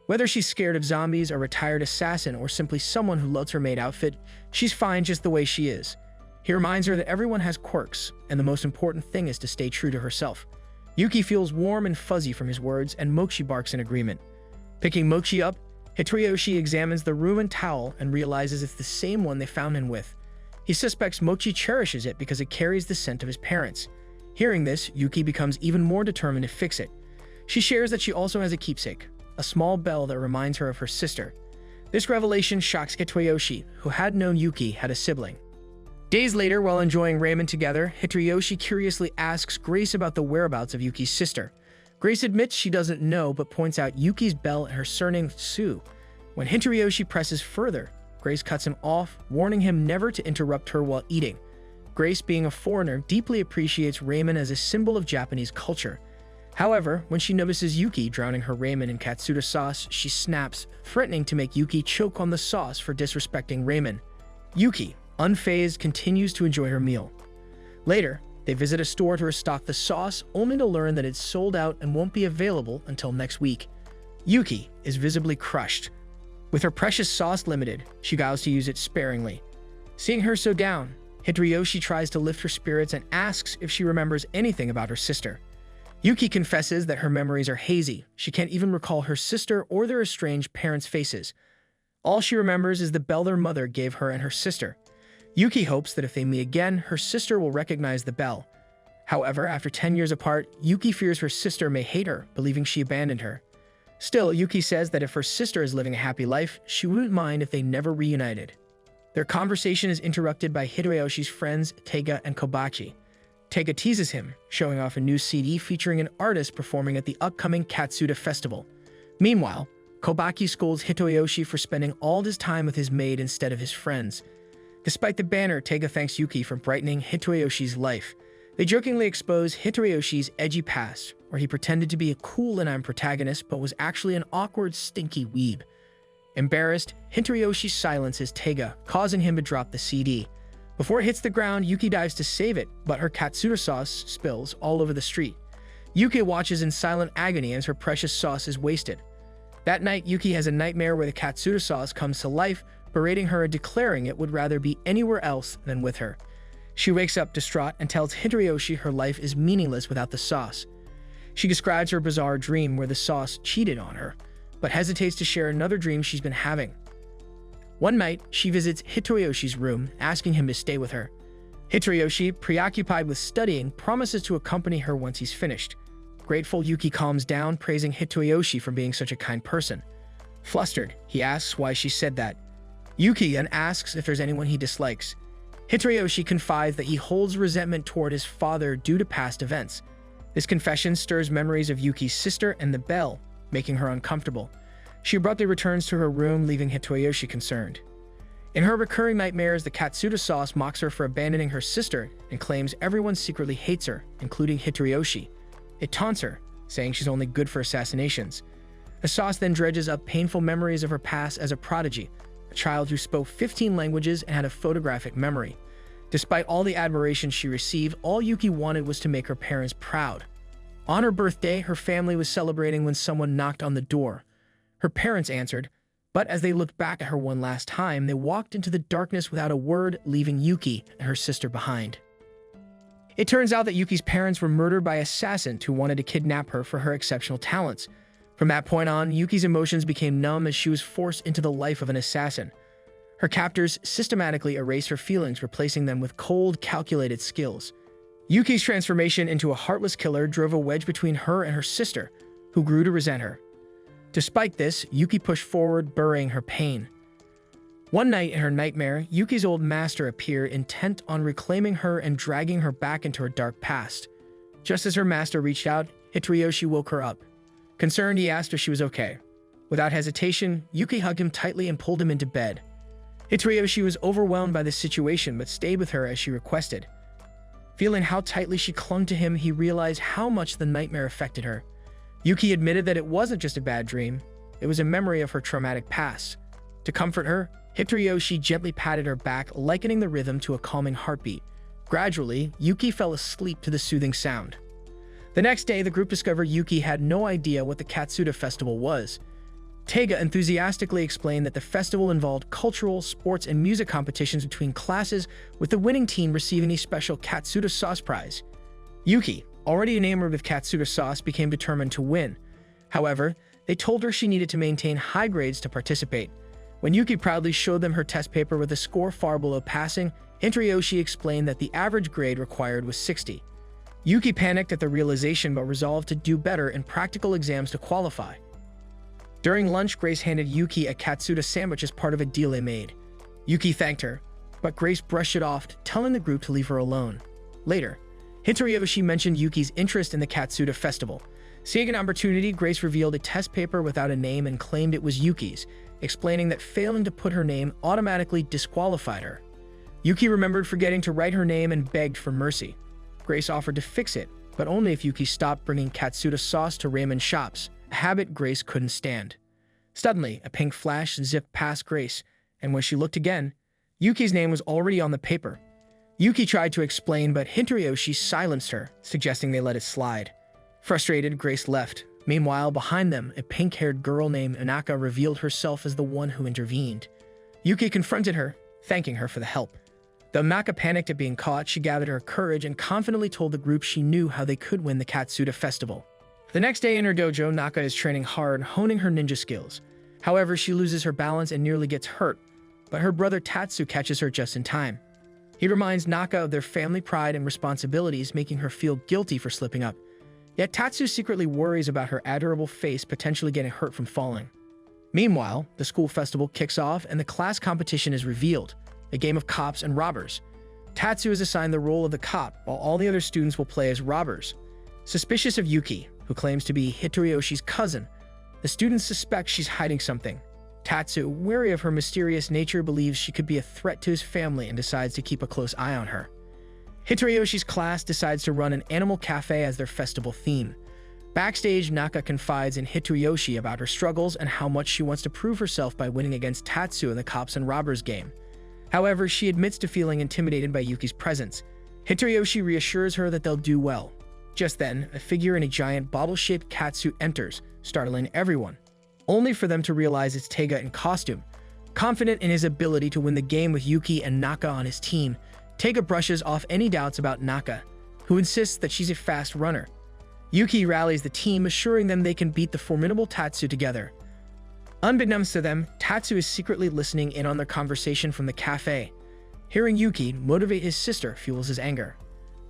Whether she's scared of zombies, a retired assassin, or simply someone who loves her maid outfit, she's fine just the way she is. He reminds her that everyone has quirks, and the most important thing is to stay true to herself. Yuki feels warm and fuzzy from his words, and Mochi barks in agreement. Picking Mochi up, Hideyoshi examines the ruined towel and realizes it's the same one they found him with. He suspects Mochi cherishes it because it carries the scent of his parents. Hearing this, Yuki becomes even more determined to fix it. She shares that she also has a keepsake, a small bell that reminds her of her sister. This revelation shocks Hideyoshi, who had known Yuki had a sibling. Days later, while enjoying ramen together, Hideyoshi curiously asks Grace about the whereabouts of Yuki's sister. Grace admits she doesn't know, but points out Yuki's bell and her surname Sue. When Hideyoshi presses further, Grace cuts him off, warning him never to interrupt her while eating. Grace, being a foreigner, deeply appreciates ramen as a symbol of Japanese culture. However, when she notices Yuki drowning her ramen in katsuta sauce, she snaps, threatening to make Yuki choke on the sauce for disrespecting ramen. Yuki, unfazed, continues to enjoy her meal. Later, they visit a store to restock the sauce, only to learn that it's sold out and won't be available until next week. Yuki is visibly crushed. With her precious sauce limited, she vows to use it sparingly. Seeing her so down, Hideyoshi tries to lift her spirits and asks if she remembers anything about her sister. Yuki confesses that her memories are hazy. She can't even recall her sister or their estranged parents' faces. All she remembers is the bell their mother gave her and her sister. Yuki hopes that if they meet again, her sister will recognize the bell. However, after 10 years apart, Yuki fears her sister may hate her, believing she abandoned her. Still, Yuki says that if her sister is living a happy life, she wouldn't mind if they never reunited. Their conversation is interrupted by Hideyoshi's friends Teiga and Kobachi. Teiga teases him, showing off a new CD featuring an artist performing at the upcoming Katsuta festival. Meanwhile, Kobachi scolds Hideyoshi for spending all his time with his maid instead of his friends. Despite the banner, Teiga thanks Yuki for brightening Hideyoshi's life. They jokingly expose Hideyoshi's edgy past, where he pretended to be a cool and protagonist but was actually an awkward, stinky weeb. Embarrassed, Hideyoshi silences Teiga, causing him to drop the CD. Before it hits the ground, Yuki dives to save it, but her katsuta sauce spills all over the street. Yuki watches in silent agony as her precious sauce is wasted. That night, Yuki has a nightmare where the katsuta sauce comes to life, berating her and declaring it would rather be anywhere else than with her. She wakes up distraught and tells Hideyoshi her life is meaningless without the sauce. She describes her bizarre dream where the sauce cheated on her, but hesitates to share another dream she's been having. One night, she visits Hideyoshi's room, asking him to stay with her. Hideyoshi, preoccupied with studying, promises to accompany her once he's finished. Grateful, Yuki calms down, praising Hideyoshi for being such a kind person. Flustered, he asks why she said that. Yuki then asks if there's anyone he dislikes. Hideyoshi confides that he holds resentment toward his father due to past events. This confession stirs memories of Yuki's sister and the bell, making her uncomfortable. She abruptly returns to her room, leaving Hideyoshi concerned. In her recurring nightmares, the katsuta sauce mocks her for abandoning her sister and claims everyone secretly hates her, including Hideyoshi. It taunts her, saying she's only good for assassinations. Asas then dredges up painful memories of her past as a prodigy, a child who spoke 15 languages and had a photographic memory. Despite all the admiration she received, all Yuki wanted was to make her parents proud. On her birthday, her family was celebrating when someone knocked on the door. Her parents answered, but as they looked back at her one last time, they walked into the darkness without a word, leaving Yuki and her sister behind. It turns out that Yuki's parents were murdered by assassins who wanted to kidnap her for her exceptional talents. From that point on, Yuki's emotions became numb as she was forced into the life of an assassin. Her captors systematically erased her feelings, replacing them with cold, calculated skills. Yuki's transformation into a heartless killer drove a wedge between her and her sister, who grew to resent her. Despite this, Yuki pushed forward, burying her pain. One night in her nightmare, Yuki's old master appeared, intent on reclaiming her and dragging her back into her dark past. Just as her master reached out, Hitoriyoshi woke her up. Concerned, he asked if she was okay. Without hesitation, Yuki hugged him tightly and pulled him into bed. Hitoriyoshi was overwhelmed by this situation but stayed with her as she requested. Feeling how tightly she clung to him, he realized how much the nightmare affected her. Yuki admitted that it wasn't just a bad dream, it was a memory of her traumatic past. To comfort her, Hitoriyoshi gently patted her back, likening the rhythm to a calming heartbeat. Gradually, Yuki fell asleep to the soothing sound. The next day, the group discovered Yuki had no idea what the Katsuta festival was. Teiga enthusiastically explained that the festival involved cultural, sports, and music competitions between classes, with the winning team receiving a special Katsuta sauce prize. Yuki, already enamored with Katsuta sauce, became determined to win. However, they told her she needed to maintain high grades to participate. When Yuki proudly showed them her test paper with a score far below passing, Hitoriyoshi explained that the average grade required was 60. Yuki panicked at the realization but resolved to do better in practical exams to qualify. During lunch, Grace handed Yuki a Katsuta sandwich as part of a deal they made. Yuki thanked her, but Grace brushed it off, telling the group to leave her alone. Later, Hitoriyoshi mentioned Yuki's interest in the Katsuta festival. Seeing an opportunity, Grace revealed a test paper without a name and claimed it was Yuki's, explaining that failing to put her name automatically disqualified her. Yuki remembered forgetting to write her name and begged for mercy. Grace offered to fix it, but only if Yuki stopped bringing Katsuta sauce to ramen shops, a habit Grace couldn't stand. Suddenly, a pink flash zipped past Grace, and when she looked again, Yuki's name was already on the paper. Yuki tried to explain, but Hitoriyoshi silenced her, suggesting they let it slide. Frustrated, Grace left. Meanwhile, behind them, a pink-haired girl named Anaka revealed herself as the one who intervened. Yuki confronted her, thanking her for the help. Though Anaka panicked at being caught, she gathered her courage and confidently told the group she knew how they could win the Katsuta festival. The next day in her dojo, Naka is training hard, honing her ninja skills. However, she loses her balance and nearly gets hurt, but her brother Tatsu catches her just in time. He reminds Naka of their family pride and responsibilities, making her feel guilty for slipping up. Yet Tatsu secretly worries about her adorable face potentially getting hurt from falling. Meanwhile, the school festival kicks off and the class competition is revealed, a game of cops and robbers. Tatsu is assigned the role of the cop, while all the other students will play as robbers. Suspicious of Yuki, who claims to be Hitoriyoshi's cousin, the students suspect she's hiding something. Tatsu, wary of her mysterious nature, believes she could be a threat to his family and decides to keep a close eye on her. Hitoriyoshi's class decides to run an animal cafe as their festival theme. Backstage, Naka confides in Hitoriyoshi about her struggles and how much she wants to prove herself by winning against Tatsu in the cops and robbers game. However, she admits to feeling intimidated by Yuki's presence. Hitoriyoshi reassures her that they'll do well. Just then, a figure in a giant bottle-shaped catsuit enters, startling everyone, only for them to realize it's Teiga in costume. Confident in his ability to win the game with Yuki and Naka on his team, Teiga brushes off any doubts about Naka, who insists that she's a fast runner. Yuki rallies the team, assuring them they can beat the formidable Tatsu together. Unbeknownst to them, Tatsu is secretly listening in on their conversation from the cafe. Hearing Yuki motivate his sister fuels his anger.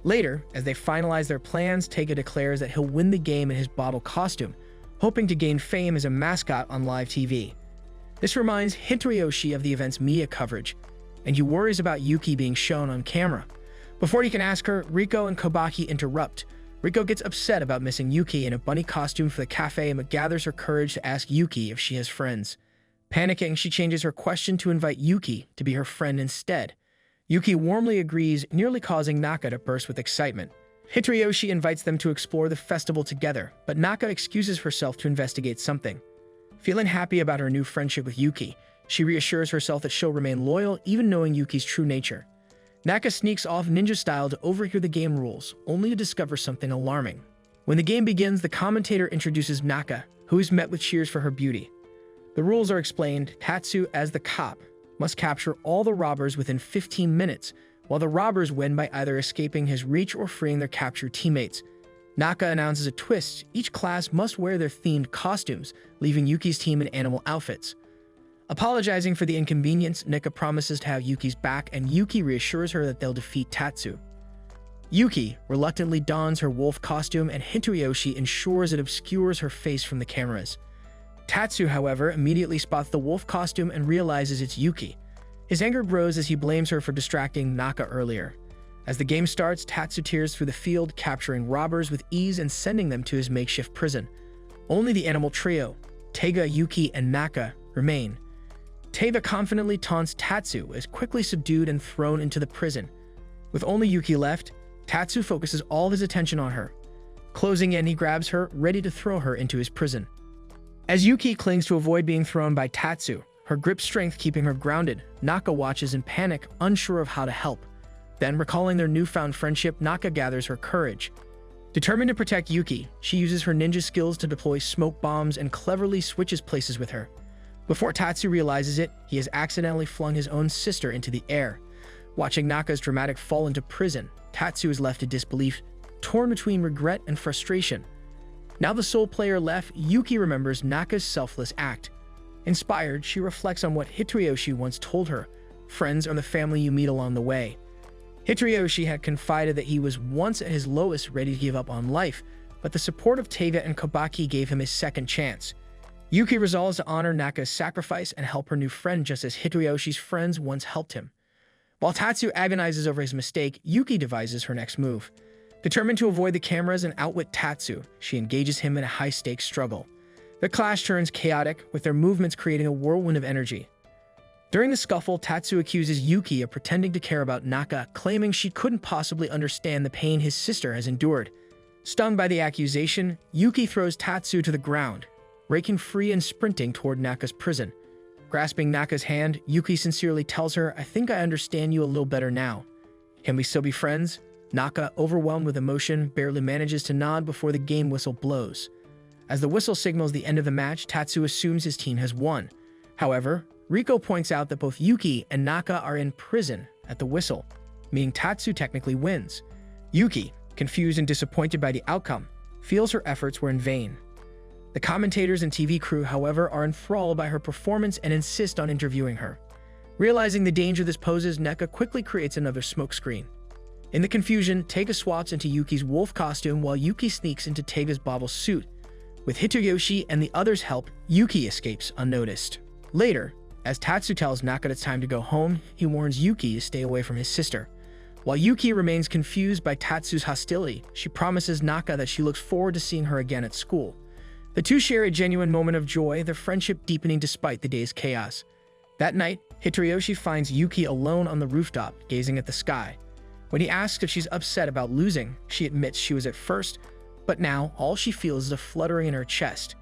Later, as they finalize their plans, Teiga declares that he'll win the game in his bottle costume, hoping to gain fame as a mascot on live TV. This reminds Hitoriyoshi of the event's media coverage, and he worries about Yuki being shown on camera. Before he can ask her, Riko and Kobaki interrupt. Riko gets upset about missing Yuki in a bunny costume for the cafe but gathers her courage to ask Yuki if she has friends. Panicking, she changes her question to invite Yuki to be her friend instead. Yuki warmly agrees, nearly causing Naka to burst with excitement. Hitoyoshi invites them to explore the festival together, but Naka excuses herself to investigate something. Feeling happy about her new friendship with Yuki, she reassures herself that she'll remain loyal even knowing Yuki's true nature. Naka sneaks off ninja style to overhear the game rules, only to discover something alarming. When the game begins, the commentator introduces Naka, who is met with cheers for her beauty. The rules are explained. Tatsu, as the cop, must capture all the robbers within 15 minutes, while the robbers win by either escaping his reach or freeing their captured teammates. Naka announces a twist. Each class must wear their themed costumes, leaving Yuki's team in animal outfits. Apologizing for the inconvenience, Nika promises to have Yuki's back, and Yuki reassures her that they'll defeat Tatsu. Yuki reluctantly dons her wolf costume, and Hitoyoshi ensures it obscures her face from the cameras. Tatsu, however, immediately spots the wolf costume and realizes it's Yuki. His anger grows as he blames her for distracting Naka earlier. As the game starts, Tatsu tears through the field, capturing robbers with ease and sending them to his makeshift prison. Only the animal trio, Teiga, Yuki, and Naka, remain. Teiga confidently taunts Tatsu, is quickly subdued and thrown into the prison. With only Yuki left, Tatsu focuses all his attention on her. Closing in, he grabs her, ready to throw her into his prison. As Yuki clings to avoid being thrown by Tatsu, her grip strength keeping her grounded, Naka watches in panic, unsure of how to help. Then, recalling their newfound friendship, Naka gathers her courage. Determined to protect Yuki, she uses her ninja skills to deploy smoke bombs and cleverly switches places with her. Before Tatsu realizes it, he has accidentally flung his own sister into the air. Watching Naka's dramatic fall into prison, Tatsu is left in disbelief, torn between regret and frustration. Now the sole player left, Yuki remembers Naka's selfless act. Inspired, she reflects on what Hitoyoshi once told her: friends are the family you meet along the way. Hitoyoshi had confided that he was once at his lowest, ready to give up on life, but the support of Teiga and Kobaki gave him a second chance. Yuki resolves to honor Naka's sacrifice and help her new friend just as Hitoyoshi's friends once helped him. While Tatsu agonizes over his mistake, Yuki devises her next move. Determined to avoid the cameras and outwit Tatsu, she engages him in a high-stakes struggle. The clash turns chaotic, with their movements creating a whirlwind of energy. During the scuffle, Tatsu accuses Yuki of pretending to care about Naka, claiming she couldn't possibly understand the pain his sister has endured. Stung by the accusation, Yuki throws Tatsu to the ground, breaking free and sprinting toward Naka's prison. Grasping Naka's hand, Yuki sincerely tells her, "I think I understand you a little better now. Can we still be friends?" Naka, overwhelmed with emotion, barely manages to nod before the game whistle blows. As the whistle signals the end of the match, Tatsu assumes his team has won. However, Riko points out that both Yuki and Naka are in prison at the whistle, meaning Tatsu technically wins. Yuki, confused and disappointed by the outcome, feels her efforts were in vain. The commentators and TV crew, however, are enthralled by her performance and insist on interviewing her. Realizing the danger this poses, Naka quickly creates another smokescreen. In the confusion, Teiga swaps into Yuki's wolf costume while Yuki sneaks into Teiga's bobble suit. With Hitoyoshi and the others' help, Yuki escapes unnoticed. Later, as Tatsu tells Naka it's time to go home, he warns Yuki to stay away from his sister. While Yuki remains confused by Tatsu's hostility, she promises Naka that she looks forward to seeing her again at school. The two share a genuine moment of joy, their friendship deepening despite the day's chaos. That night, Hitoyoshi finds Yuki alone on the rooftop, gazing at the sky. When he asks if she's upset about losing, she admits she was at first, but now all she feels is a fluttering in her chest.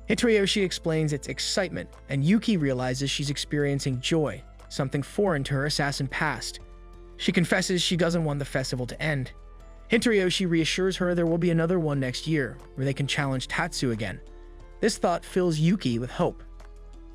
Hitoyoshi explains it's excitement, and Yuki realizes she's experiencing joy, something foreign to her assassin past. She confesses she doesn't want the festival to end. Hitoyoshi reassures her there will be another one next year, where they can challenge Tatsu again. This thought fills Yuki with hope.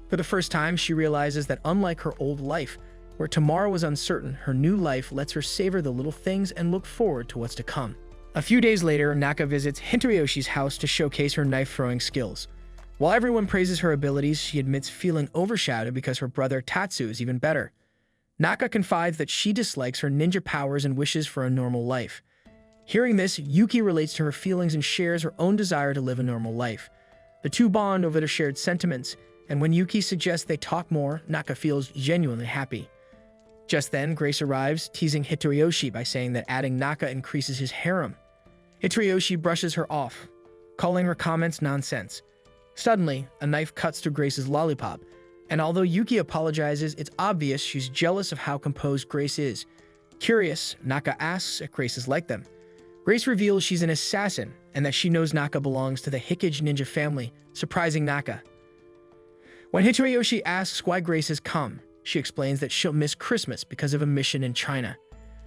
For the first time, she realizes that unlike her old life, where tomorrow was uncertain, her new life lets her savor the little things and look forward to what's to come. A few days later, Naka visits Hitoyoshi's house to showcase her knife-throwing skills. While everyone praises her abilities, she admits feeling overshadowed because her brother Tatsu is even better. Naka confides that she dislikes her ninja powers and wishes for a normal life. Hearing this, Yuki relates to her feelings and shares her own desire to live a normal life. The two bond over their shared sentiments, and when Yuki suggests they talk more, Naka feels genuinely happy. Just then, Grace arrives, teasing Hitoyoshi by saying that adding Naka increases his harem. Hitoyoshi brushes her off, calling her comments nonsense. Suddenly, a knife cuts through Grace's lollipop, and although Yuki apologizes, it's obvious she's jealous of how composed Grace is. Curious, Naka asks if Grace is like them. Grace reveals she's an assassin and that she knows Naka belongs to the Hikage ninja family, surprising Naka. When Hitoyoshi asks why Grace has come, she explains that she'll miss Christmas because of a mission in China.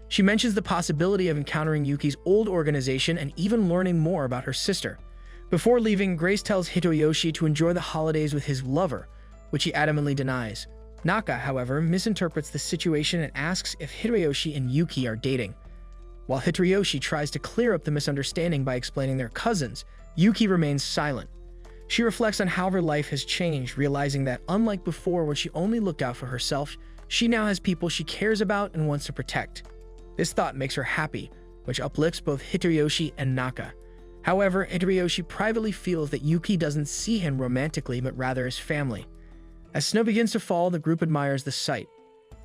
She mentions the possibility of encountering Yuki's old organization and even learning more about her sister. Before leaving, Grace tells Hitoyoshi to enjoy the holidays with his lover, which he adamantly denies. Naka, however, misinterprets the situation and asks if Hitoyoshi and Yuki are dating. While Hitoyoshi tries to clear up the misunderstanding by explaining they're cousins, Yuki remains silent. She reflects on how her life has changed, realizing that unlike before when she only looked out for herself, she now has people she cares about and wants to protect. This thought makes her happy, which uplifts both Hitoyoshi and Naka. However, Hitoyoshi privately feels that Yuki doesn't see him romantically but rather as family. As snow begins to fall, the group admires the sight.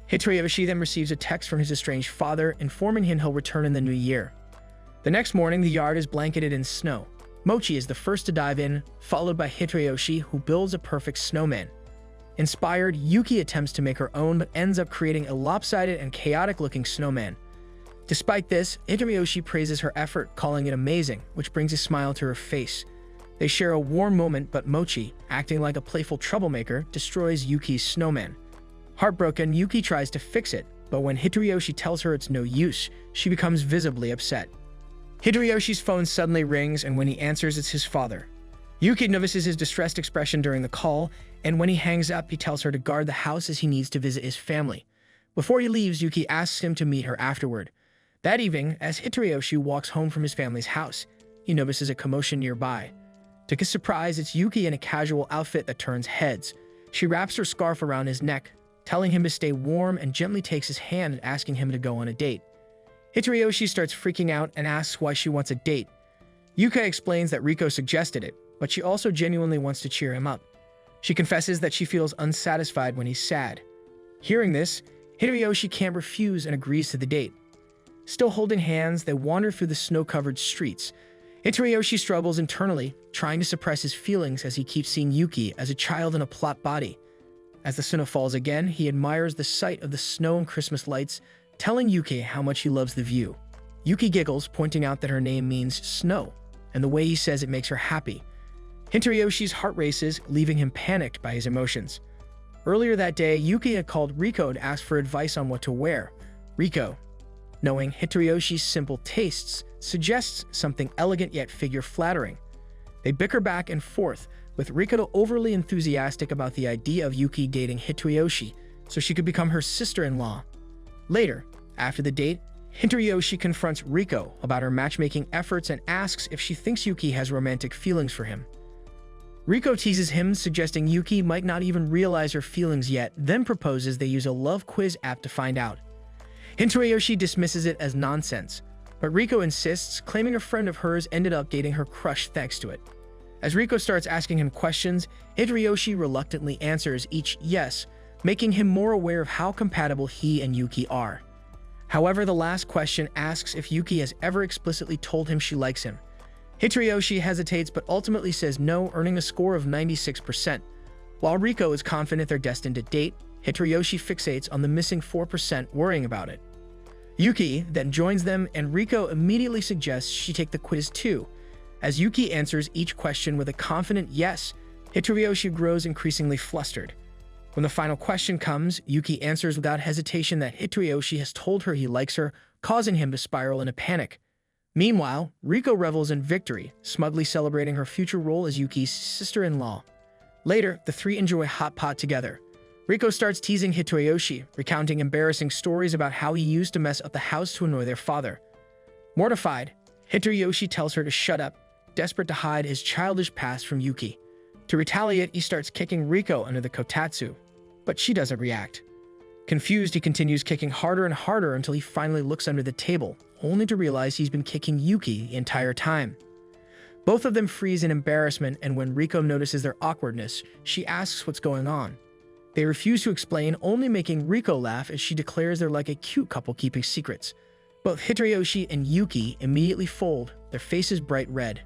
Hitoyoshi then receives a text from his estranged father, informing him he'll return in the new year. The next morning, the yard is blanketed in snow. Mochi is the first to dive in, followed by Hitoyoshi, who builds a perfect snowman. Inspired, Yuki attempts to make her own but ends up creating a lopsided and chaotic-looking snowman. Despite this, Hitoyoshi praises her effort, calling it amazing, which brings a smile to her face. They share a warm moment, but Mochi, acting like a playful troublemaker, destroys Yuki's snowman. Heartbroken, Yuki tries to fix it, but when Hitoyoshi tells her it's no use, she becomes visibly upset. Hitoyoshi's phone suddenly rings, and when he answers, it's his father. Yuki notices his distressed expression during the call, and when he hangs up, he tells her to guard the house as he needs to visit his family. Before he leaves, Yuki asks him to meet her afterward. That evening, as Hitoyoshi walks home from his family's house, he notices a commotion nearby. To his surprise, it's Yuki in a casual outfit that turns heads. She wraps her scarf around his neck, telling him to stay warm, and gently takes his hand, asking him to go on a date. Hitoyoshi starts freaking out and asks why she wants a date. Yuka explains that Riko suggested it, but she also genuinely wants to cheer him up. She confesses that she feels unsatisfied when he's sad. Hearing this, Hitoyoshi can't refuse and agrees to the date. Still holding hands, they wander through the snow-covered streets. Hitoyoshi struggles internally, trying to suppress his feelings as he keeps seeing Yuki as a child in a plot body. As the snow falls again, he admires the sight of the snow and Christmas lights, telling Yuki how much he loves the view. Yuki giggles, pointing out that her name means snow, and the way he says it makes her happy. Hitoyoshi's heart races, leaving him panicked by his emotions. Earlier that day, Yuki had called Riko to ask for advice on what to wear. Riko, knowing Hitoyoshi's simple tastes, suggests something elegant yet figure-flattering. They bicker back and forth, with Riko overly enthusiastic about the idea of Yuki dating Hitoyoshi so she could become her sister-in-law. Later, after the date, Hitoyoshi confronts Riko about her matchmaking efforts and asks if she thinks Yuki has romantic feelings for him. Riko teases him, suggesting Yuki might not even realize her feelings yet, then proposes they use a love quiz app to find out. Hitoyoshi dismisses it as nonsense, but Riko insists, claiming a friend of hers ended up dating her crush thanks to it. As Riko starts asking him questions, Hitoyoshi reluctantly answers each yes, making him more aware of how compatible he and Yuki are. However, the last question asks if Yuki has ever explicitly told him she likes him. Hitoyoshi hesitates but ultimately says no, earning a score of 96%. While Riko is confident they're destined to date, Hitoyoshi fixates on the missing 4%, worrying about it. Yuki then joins them, and Riko immediately suggests she take the quiz too. As Yuki answers each question with a confident yes, Hitoyoshi grows increasingly flustered. When the final question comes, Yuki answers without hesitation that Hitoyoshi has told her he likes her, causing him to spiral into panic. Meanwhile, Riko revels in victory, smugly celebrating her future role as Yuki's sister-in-law. Later, the three enjoy hot pot together. Riko starts teasing Hitoyoshi, recounting embarrassing stories about how he used to mess up the house to annoy their father. Mortified, Hitoyoshi tells her to shut up, desperate to hide his childish past from Yuki. To retaliate, he starts kicking Riko under the kotatsu, but she doesn't react. Confused, he continues kicking harder and harder until he finally looks under the table, only to realize he's been kicking Yuki the entire time. Both of them freeze in embarrassment, and when Riko notices their awkwardness, she asks what's going on. They refuse to explain, only making Riko laugh as she declares they're like a cute couple keeping secrets. Both Hitoyoshi and Yuki immediately fold, their faces bright red.